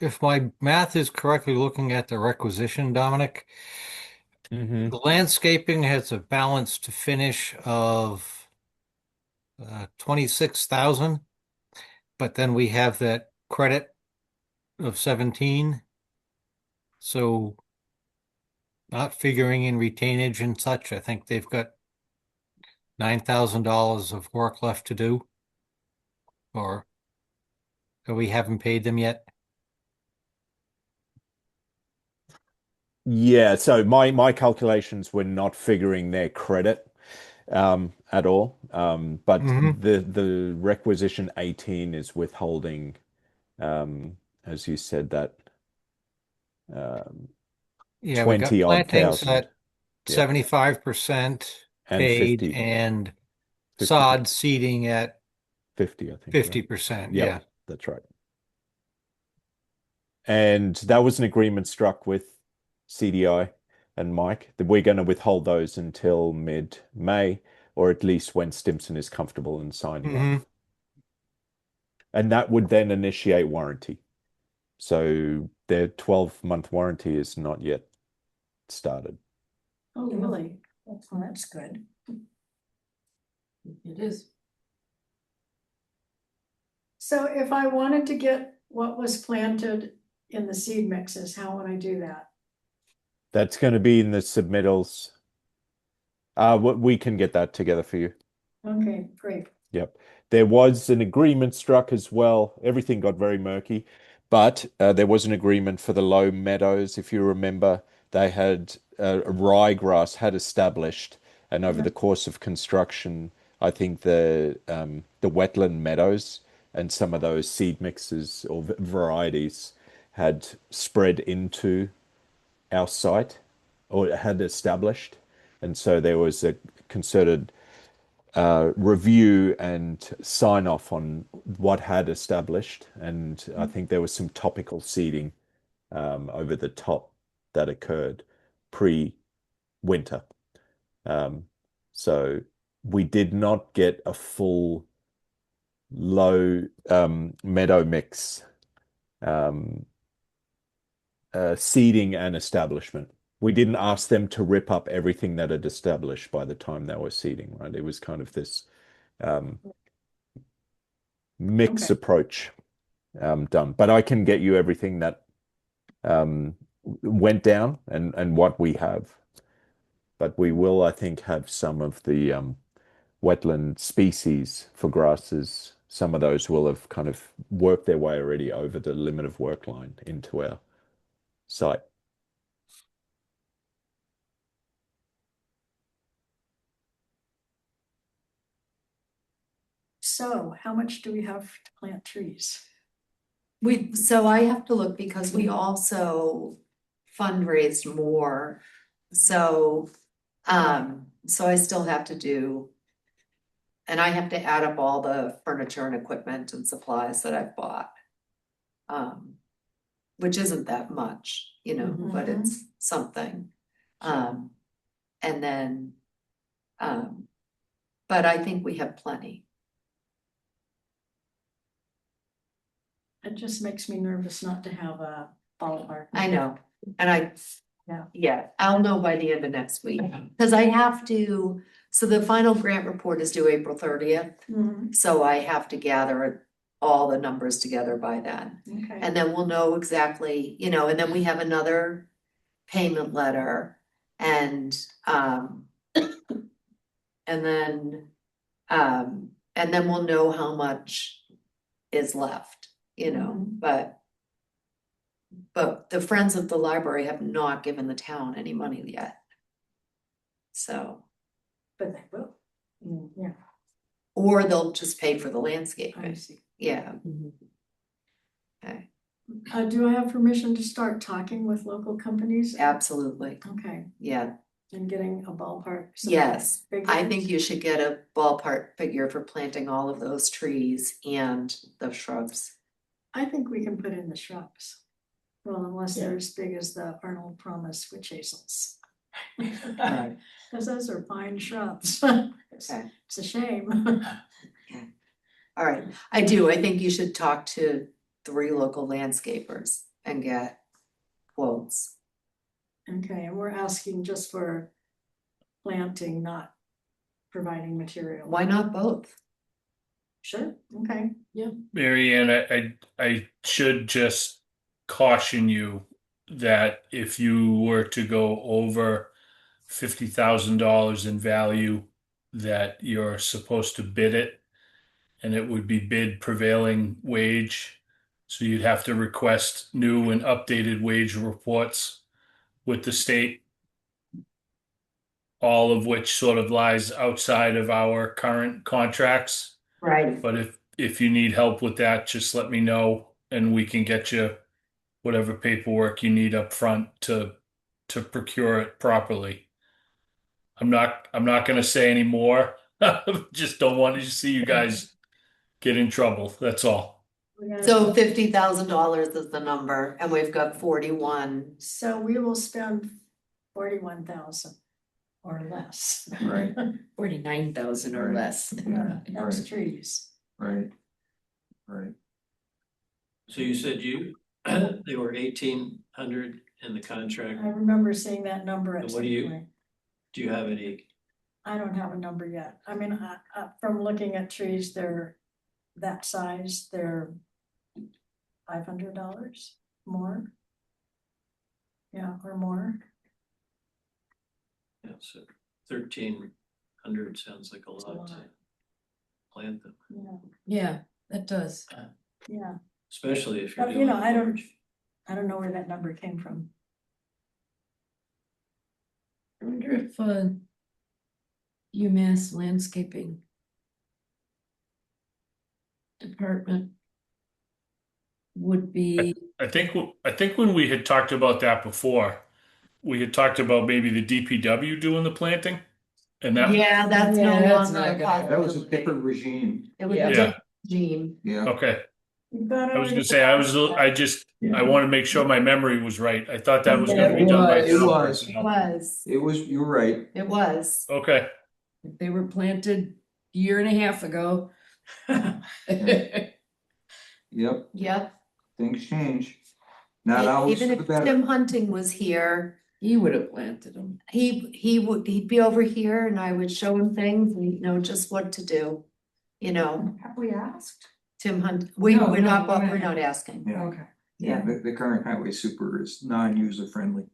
If my math is correctly looking at the requisition, Dominic, Mhm. the landscaping has a balance to finish of 26,000, but then we have that credit of 17. So not figuring in retainage and such, I think they've got $9,000 of work left to do. Or we haven't paid them yet. Yeah, so my calculations were not figuring their credit at all. But Mhm. the requisition 18 is withholding, as you said, that Yeah, we got 20 odd plantings thousand. at Yeah. 75% And paid 50. and 50. sod seeding at 50, I think. right? 50%. Yep, Yeah. that's right. And that was an agreement struck with CDI and Mike that we're going to withhold those until mid-May, or at least when Stimson is comfortable and signing Mhm. off. And that would then initiate warranty. So their 12-month warranty is not yet started. Oh, really? Well, that's good. it is. So if I wanted to get what was planted in the seed mixes, how would I do that? That's going to be in the submittals. We can get that together for you. Okay, great. Yep. There was an agreement struck as well. Everything got very murky, but there was an agreement for the low meadows. If you remember, they had ryegrass had established, and over the course of construction, I think the wetland meadows and some of those seed mixes or varieties had spread into our site or had established, and so there was a concerted review and sign off on what had established, and I think there was some topical seeding over the top that occurred pre-winter. So we did not get a full low meadow mix seeding and establishment. we didn't ask them to rip up everything that had established by the time they were seeding, right? It was kind of this mixed Okay. approach done. But I can get you everything that went down and what we have. But we will, I think, have some of the wetland species for grasses. Some of those will have kind of worked their way already over the limit of work line into our site. So how much do we have to plant trees? So I have to look because we also fundraised more. So I still have to do. And I have to add up all the furniture and equipment and supplies that I've bought. Which isn't that much, you know, but Mhm. it's something. And then, but I think we have plenty. It just makes me nervous not to have a ballpark. I know, and Yeah. yeah, I'll know by the end of next week, cause I have to, so the final grant report is due April 30th. Mhm. So I have to gather all the numbers together by then. Okay. And then we'll know exactly, you know, and then we have another payment letter and then we'll know how much is left, you know, Mhm. but the Friends of the Library have not given the town any money yet. So, But they will. Yeah, or they'll just pay for the I landscaping, see. yeah. Okay, Do I have permission to start talking with local companies? absolutely, Okay, yeah, and getting a ballpark. some yes. I figures? think you should get a ballpark figure for planting all of those trees and the shrubs. I think we can put in the shrubs. Well, unless Yeah. they're as big as the Arnold Promise witch hazels. Right. Cause those are fine shrubs. Okay, It's a shame. all right, I do, I think you should talk to 3 local landscapers and get quotes. Okay, and we're asking just for planting, not providing material. Why not both? Sure, okay. Marianne, I should just caution you that if you were to go over $50,000 in value, that you're supposed to bid it, and it would be bid prevailing wage. So you'd have to request new and updated wage reports with the state, all of which sort of lies outside of our current contracts. Right. But if you need help with that, just let me know and we can get you whatever paperwork you need up front to procure it properly. I'm not going to say any more. Just don't want to see you guys get in trouble. That's all. So $50,000 is the number, and we've got 41. So we will spend 41,000 or less. Right. 49,000 or less. Yeah, That's Right. trees. Right. Right. So you said they were 1,800 in the contract. I remember seeing that number at And some what do you- point. Do you have any? I don't have a number yet. I mean, from looking at trees, they're that size, they're $500 more. Yeah, or more. Yeah, so 1,300 sounds like a It's a lot to lot. plant them, Yeah, Yeah, that does. yeah. especially if you're But, doing. I don't, large. I don't know where that number came from. I wonder if UMass Landscaping Department would be, I think when we had talked about that before, we had talked about maybe the DPW doing the planting, and that Yeah, that's Yeah, no that's longer not a gonna- That was a possibility. different regime. It was a Yeah. different regime. Yeah. okay. But I was gonna say I want to make sure my memory was right. I thought that was Yeah, going to be done by it town was. It personnel. was, It was, you're right. it was. Okay, they were planted a year and a half ago. Yep, Yep. things change. Not always Even for if the better. Tim Hunting was here, He would have planted them. He'd be over here and I would show him things and he'd know just what to do. You know, Have we asked? Tim Hunt, No, we're no, not, go we're ahead. not asking. Yeah, Okay. yeah, the current highway super is non-user friendly.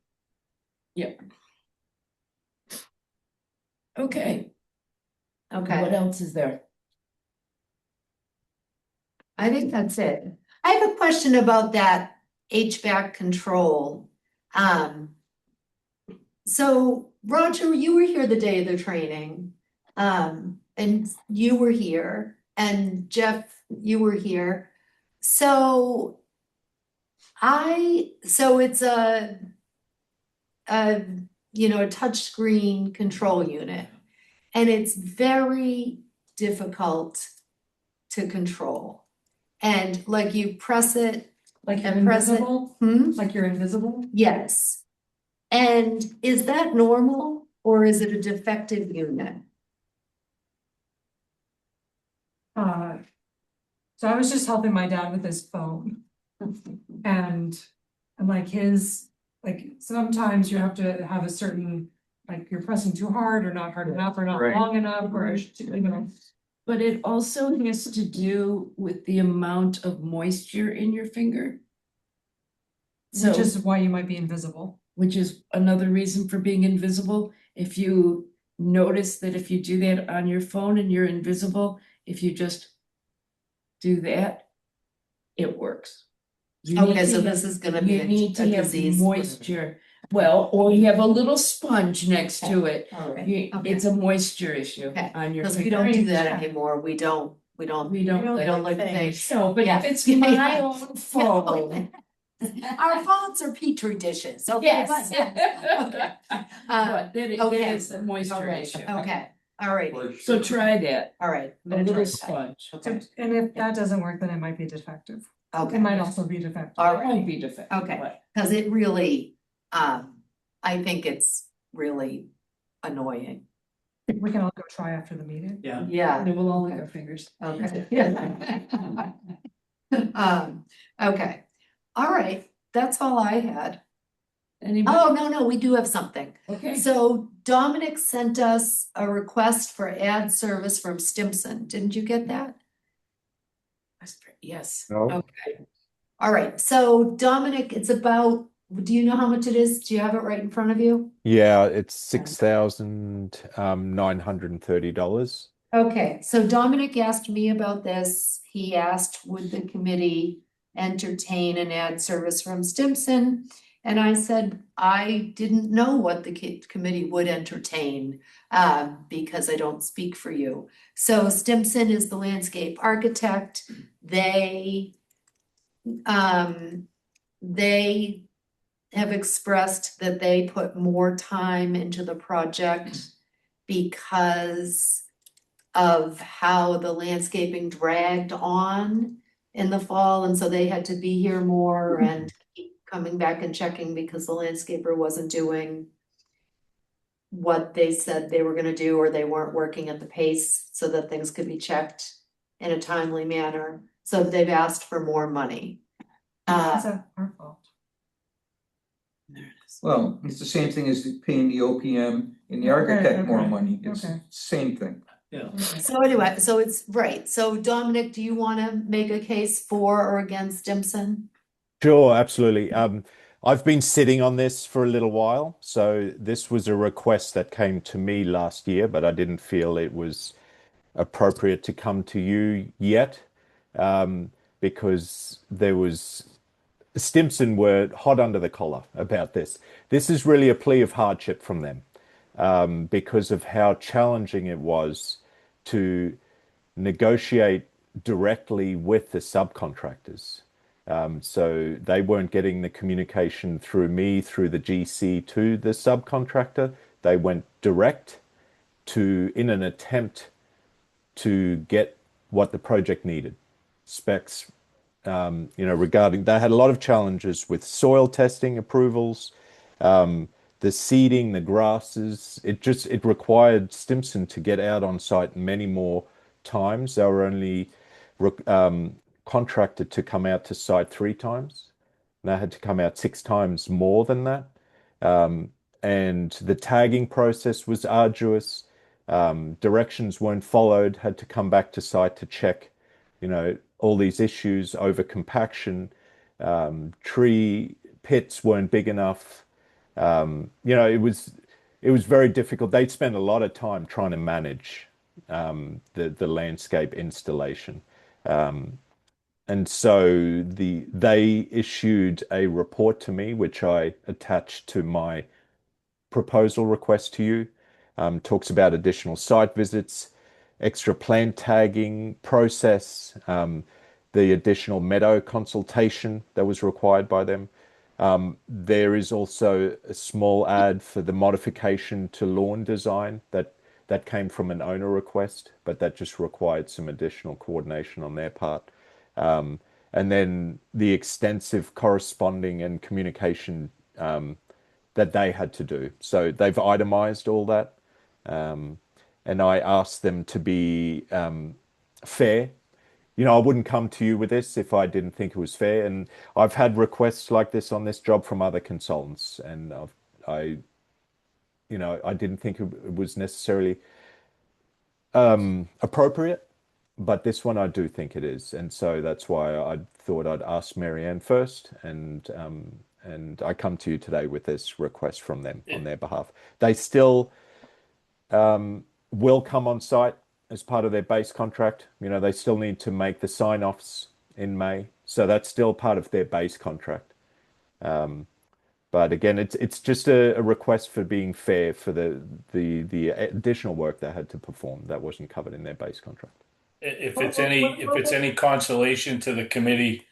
Okay, what Okay, else is there? I think that's it. I have a question about that HVAC control. So Roger, you were here the day of the training. And you were here, and Jeff, you were here. So it's a a touchscreen control unit. And it's very difficult to control. And like you press it, Like and press it. invisible? Hmm? Like you're invisible? Yes. And is that normal or is it a defective unit? So I was just helping my dad with his phone. And like sometimes you have to have a certain, like you're pressing too hard or not hard enough or not Right. long enough or, But it also has to do with the amount of moisture in your finger. which So, is why you might be invisible. which is another reason for being invisible. If you notice that if you do that on your phone and you're invisible, if you just do that, it works. You need Okay, to so have- this is gonna be You need a to have disease. moisture. Well, or you have a little sponge next to it. All right, You- It's a moisture issue Okay, on your because we finger. don't do that anymore. We don't. We don't. We don't like things. No, but Yeah. if it's my own phone. Our phones are petri dishes, okay? Yes. Okay. But then it okay. is a moisture issue. Okay, all right, So try that, all right. I'm a gonna try little that. sponge. Okay, And if that doesn't work, then it might be defective. okay. It might also be defective. All It right, won't be defective. Okay. but- because it really, I think it's really annoying. We can all go try after the meeting. Yeah. Yeah. Then we'll all lick our fingers. Okay. Okay, all right, that's all I had. Anybody? Oh, no, we do have something. Okay. So Dominic sent us a request for ad service from Stimson. Didn't you get that? Yes. No. Okay. All right, so Dominic, it's about, do you know how much it is? Do you have it right in front of you? Yeah, it's $6,930. Okay, so Dominic asked me about this. He asked, would the committee entertain an ad service from Stimson? And I said, I didn't know what the committee would entertain, because I don't speak for you. So Stimson is the landscape architect. They have expressed that they put more time into the project because of how the landscaping dragged on in the fall, and so they had to be here more and keep coming back and checking because the landscaper wasn't doing what they said they were gonna do, or they weren't working at the pace so that things could be checked in a timely manner. So they've asked for more money. Is that our fault? Well, it's the same thing as paying the OPM and the Okay, architect more okay, money. It's okay. same thing. Yeah. So anyway, so it's right. So Dominic, do you wanna make a case for or against Stimson? Sure, absolutely. I've been sitting on this for a little while. So this was a request that came to me last year, but I didn't feel it was appropriate to come to you yet, because there was Stimson were hot under the collar about this. This is really a plea of hardship from them, because of how challenging it was to negotiate directly with the subcontractors. So they weren't getting the communication through me, through the GC to the subcontractor. They went direct in an attempt to get what the project needed. Specs, regarding, they had a lot of challenges with soil testing approvals, the seeding, the grasses. It required Stimson to get out on site many more times. They were only contracted to come out to site 3 times. They had to come out 6 times more than that. and the tagging process was arduous. Directions weren't followed, had to come back to site to check, all these issues over compaction. Tree pits weren't big enough. It was very difficult. They'd spend a lot of time trying to manage the landscape installation. And so they issued a report to me, which I attached to my proposal request to you. Talks about additional site visits, extra plant tagging process, the additional meadow consultation that was required by them. There is also a small ad for the modification to lawn design that came from an owner request, but that just required some additional coordination on their part. And then the extensive corresponding and communication that they had to do. So they've itemized all that. And I asked them to be fair. I wouldn't come to you with this if I didn't think it was fair. And I've had requests like this on this job from other consultants, and I didn't think it was necessarily appropriate, but this one I do think it is, and so that's why I thought I'd ask Marianne first, and I come to you today with this request from them on their behalf. They still will come on site as part of their base contract. They still need to make the sign-offs in May, so that's still part of their base contract. But again, it's just a request for being fair for the additional work they had to perform that wasn't covered in their base contract. If it's any consolation to the committee,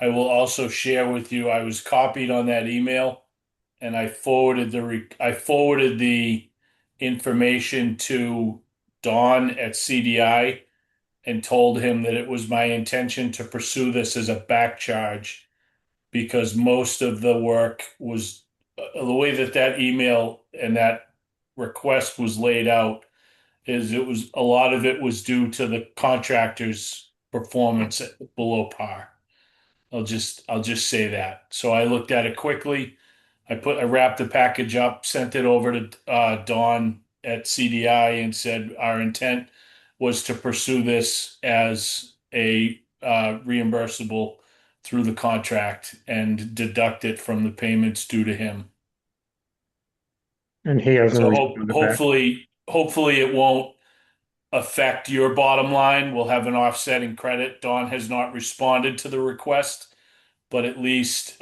I will also share with you, I was copied on that email, and I forwarded the information to Don at CDI and told him that it was my intention to pursue this as a back charge, because most of the work was the way that email and that request was laid out is a lot of it was due to the contractor's performance below par. I'll just say that. So I looked at it quickly. I wrapped the package up, sent it over to Dawn at CDI, and said our intent was to pursue this as a reimbursable through the contract and deduct it from the payments due to him. And he hasn't So responded back. hopefully it won't affect your bottom line. We'll have an offsetting credit. Dawn has not responded to the request, but at least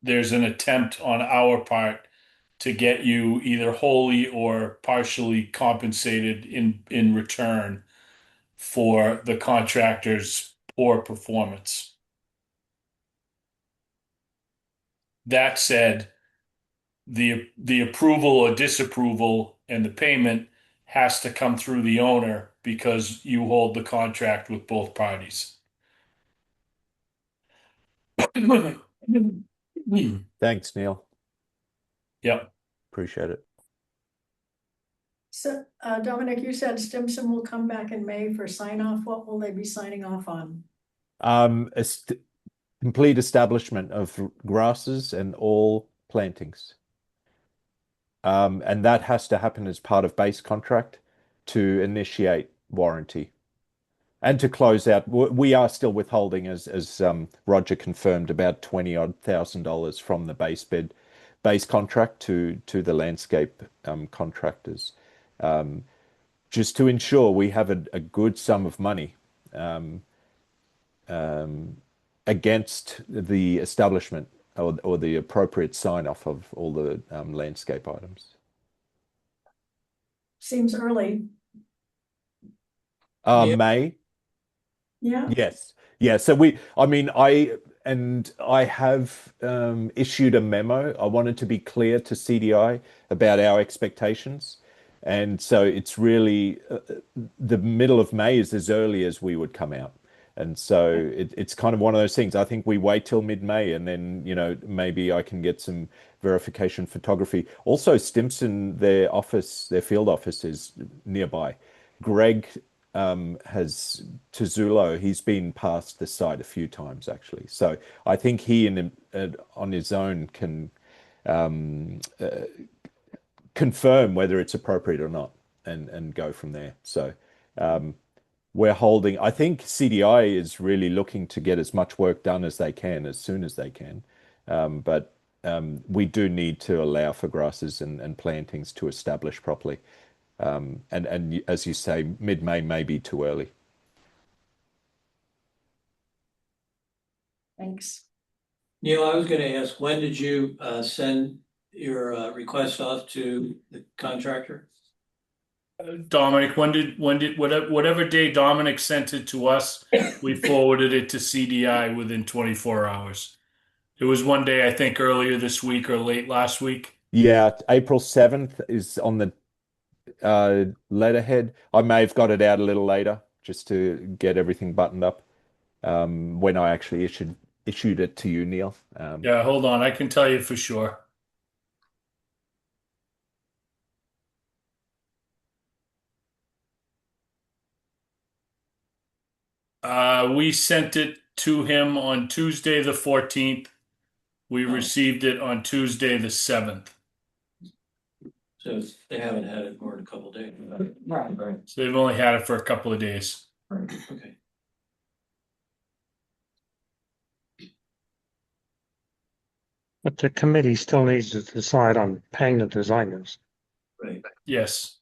there's an attempt on our part to get you either wholly or partially compensated in return for the contractor's poor performance. That said, the approval or disapproval and the payment has to come through the owner because you hold the contract with both parties. Thanks, Neil. Yep. Appreciate it. So, Dominic, you said Stimson will come back in May for sign off. What will they be signing off on? Complete establishment of grasses and all plantings. And that has to happen as part of base contract to initiate warranty. And to close out, we are still withholding, as Roger confirmed, about $20,000 from the base contract to the landscape contractors, just to ensure we have a good sum of money against the establishment or the appropriate sign off of all the landscape items. Seems early. May. Yeah. Yes. Yeah. So I have issued a memo. I wanted to be clear to CDI about our expectations. And so it's really the middle of May is as early as we would come out. And so it's kind of one of those things. I think we wait till mid-May and then, maybe I can get some verification photography. Also, Stimson, their field office is nearby. Greg Tezzulo, he's been past the site a few times actually. So I think he on his own can confirm whether it's appropriate or not, and go from there. So we're holding. I think CDI is really looking to get as much work done as they can as soon as they can, but we do need to allow for grasses and plantings to establish properly. And as you say, mid-May may be too early. Thanks. Neil, I was gonna ask, when did you send your request off to the contractor? Dominic, when did whatever day Dominic sent it to us, we forwarded it to CDI within 24 hours. It was one day, I think, earlier this week or late last week. Yeah, April 7th is on the letterhead. I may have got it out a little later just to get everything buttoned up when I actually issued it to you, Neil. Yeah, hold on, I can tell you for sure. We sent it to him on Tuesday the 14th. We received it on Tuesday the 7th. So they haven't had it more than a couple days. Right. So they've only had it for a couple of days. Okay. But the committee still needs to decide on paying the designers. Right. Yes.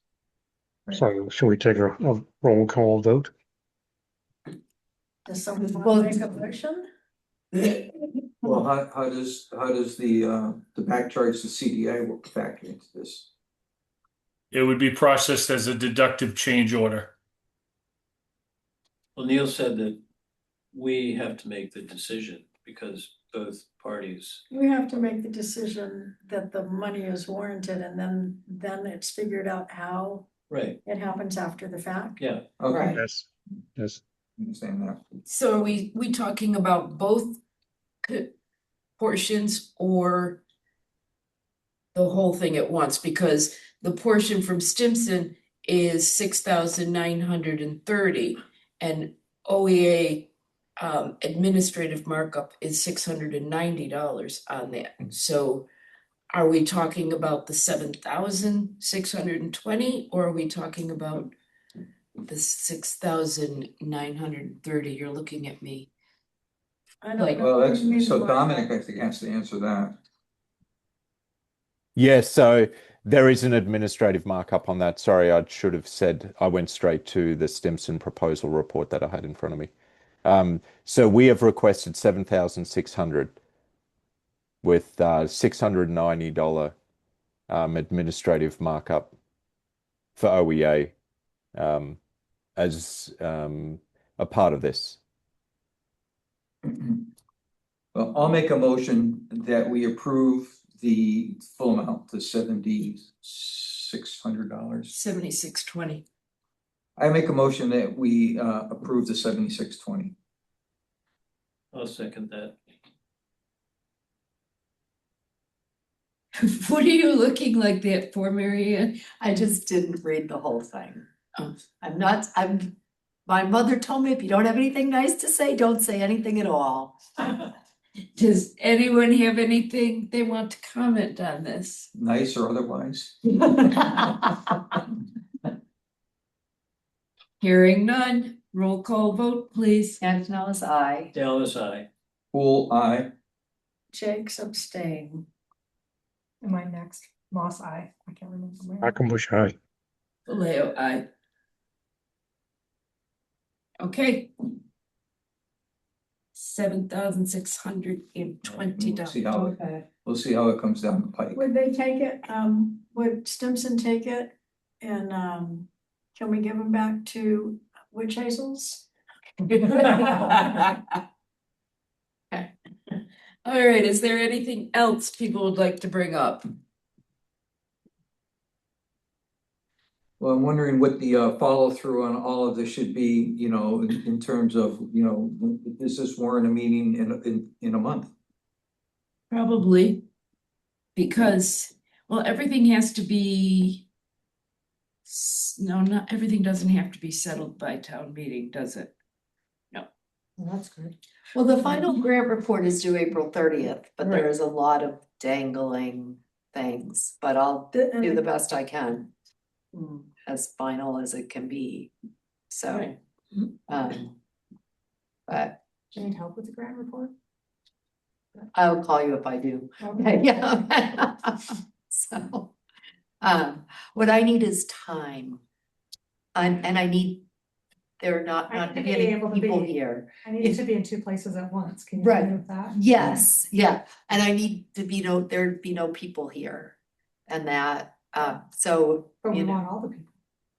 So should we take a roll call vote? Does someone want to make a motion? Well, how does the back charge to CDI work factor into this? It would be processed as a deductive change order. Well, Neil said that we have to make the decision because both parties. We have to make the decision that the money is warranted and then it's figured out how Right, it happens after the fact. yeah. Okay, Yes. Yes. understand that. So are we talking about both portions or the whole thing at once? Because the portion from Stimson is 6,930 and OEA administrative markup is $690 on that. So are we talking about the 7,620 or are we talking about the 6,930? You're looking at me. I don't Like- know. Well, What do you mean so by Dominic, that? I think, has to answer that. Yeah, so there is an administrative markup on that. Sorry, I should have said I went straight to the Stimson proposal report that I had in front of me. So we have requested 7,600 with $690 administrative markup for OEA as a part of this. Well, I'll make a motion that we approve the full amount to $7,600. 7620. I make a motion that we approve the 7620. I'll second that. What are you looking like that for, Marianne? I just didn't read the whole thing. Oh. My mother told me if you don't have anything nice to say, don't say anything at all. Does anyone have anything they want to comment on this? Nice or otherwise? Hearing none, roll call vote, please. Antonellis, I. Dallas, aye. Pool, aye. Jake's abstain. Am I next? Moss, I can't remember. where. Hackenbush high. Leo, aye. Okay. $7,620. We'll see how it comes down the pike. Would they take it, would Stimson take it and, can we give them back to Witch Hazel's? All right, is there anything else people would like to bring up? Well, I'm wondering what the follow through on all of this should be, you know, in terms of, you know, does this warrant a meeting in a month? Probably. Because, well, everything has to be. No, not everything doesn't have to be settled by town meeting, does it? Well, that's good. Well, the final grant report is due April 30th, but there is a lot of dangling things, but I'll do the best I can. As final as it can be, so, Right. but Do you need help with the grant report? I'll call you if I do. Okay. Yeah. So, what I need is time. And I need, there I not need to to be be any able to people be- here. I need it to be in two places at once. Can you Right. agree with that? Yes, yeah, and I need to be there'd be no people here. And that, so, But we you know, want all the people.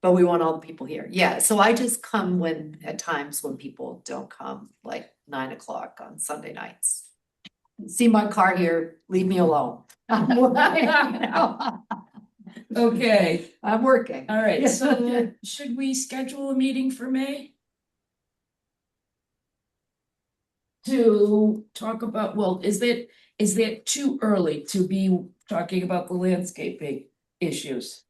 but we want all the people here. Yeah, so I just come at times when people don't come, like 9 o'clock on Sunday nights. See my car here, leave me alone. Okay, I'm working. all right, so should we schedule a meeting for May? To talk about, well, is that too early to be talking about the landscaping issues?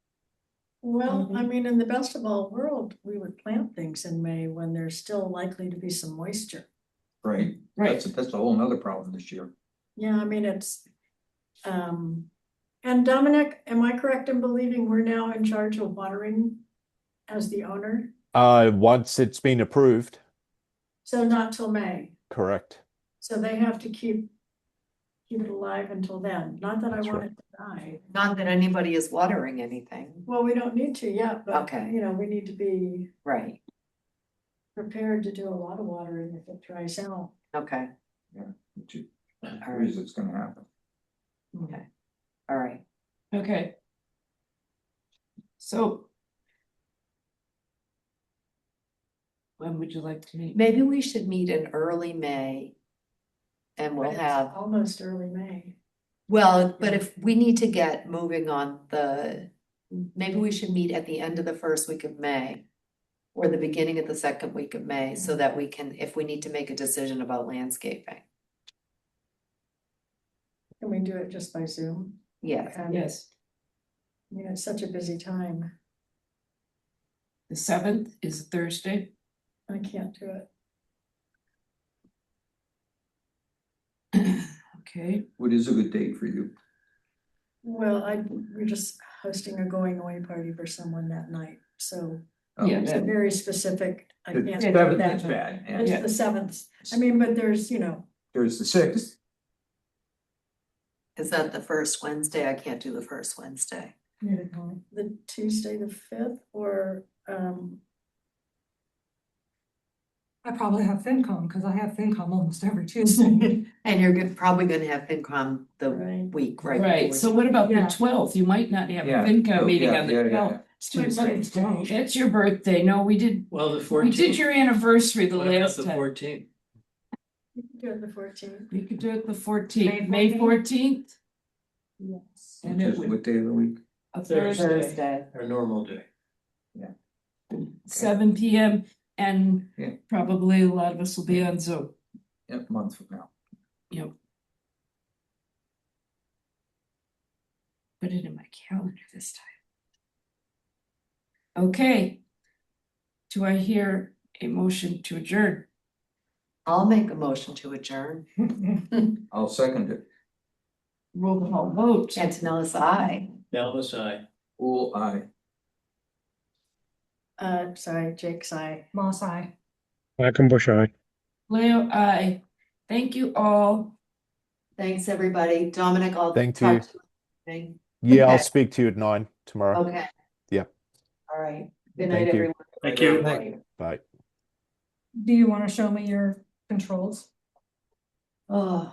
Well, I mean, in the best of all world, we would plant things in May when there's still likely to be some moisture. Right, Right. that's a whole nother problem this year. Yeah, I mean, it's, and Dominic, am I correct in believing we're now in charge of watering as the owner? Once it's been approved, So not till May. correct. So they have to keep it alive until then. Not that I That's want right. it to die. Not that anybody is watering anything. Well, we don't need to yet, but Okay. you know, we need to be Right, prepared to do a lot of watering if it dries out. okay, Which is, All right. it's gonna happen. okay, all right. Okay. So. When would you like to meet? Maybe we should meet in early May. And we'll It's have, almost early May. well, but if we need to get moving on maybe we should meet at the end of the first week of May. Or the beginning of the second week of May, so that we can, if we need to make a decision about landscaping. Can we do it just by Zoom? Yeah, And, Yes, you know, it's such a busy time. the 7th is Thursday. I can't do it. Okay, What is a good date for you? Well, we're just hosting a going away party for someone that night, so yeah, it's a very specific, I The can't. do seventh that. is bad, yeah. It's the 7th. I mean, but there's, you know, There's the sixth, is that the first Wednesday? I can't do the first Wednesday. the Tuesday, the 5th, or, I probably have FinCom because I have FinCom almost every Tuesday. And you're probably gonna have FinCom the Right. week, right? right, so what about the Yeah. 12th? You might not have a Yeah. FinCom Oh, meeting yeah, on the yeah, yeah, 12th. It's my Tuesday. birthday. It's your birthday. No, we did Well, the We 14th. did your anniversary the What about last the time. 14th? you can do it the 14th. We could do it the 14th, May May 14th, Yes. and which it is would, what day of the week? a Thursday. Thursday, Our normal day. 7 PM, and Yeah. probably a lot of us will be on Zoom. Yep, month from now. Yep. Put it in my calendar this time. Okay. Do I hear a motion to adjourn? I'll make a motion to adjourn. I'll second it. Roll call vote. Antonellis, aye. Dallas, I. All aye. Sorry, Jake's eye. Moss eye. Blackenbush eye. Leo, aye. Thank you all. Thanks, everybody. Dominic, I'll. Thank talk you. to you. Yeah, I'll Okay. speak to you at 9 tomorrow. Okay. Yeah. All right. Good Thank night, you. everyone. Thank you. Bye. Bye. Do you want to show me your controls? Oh,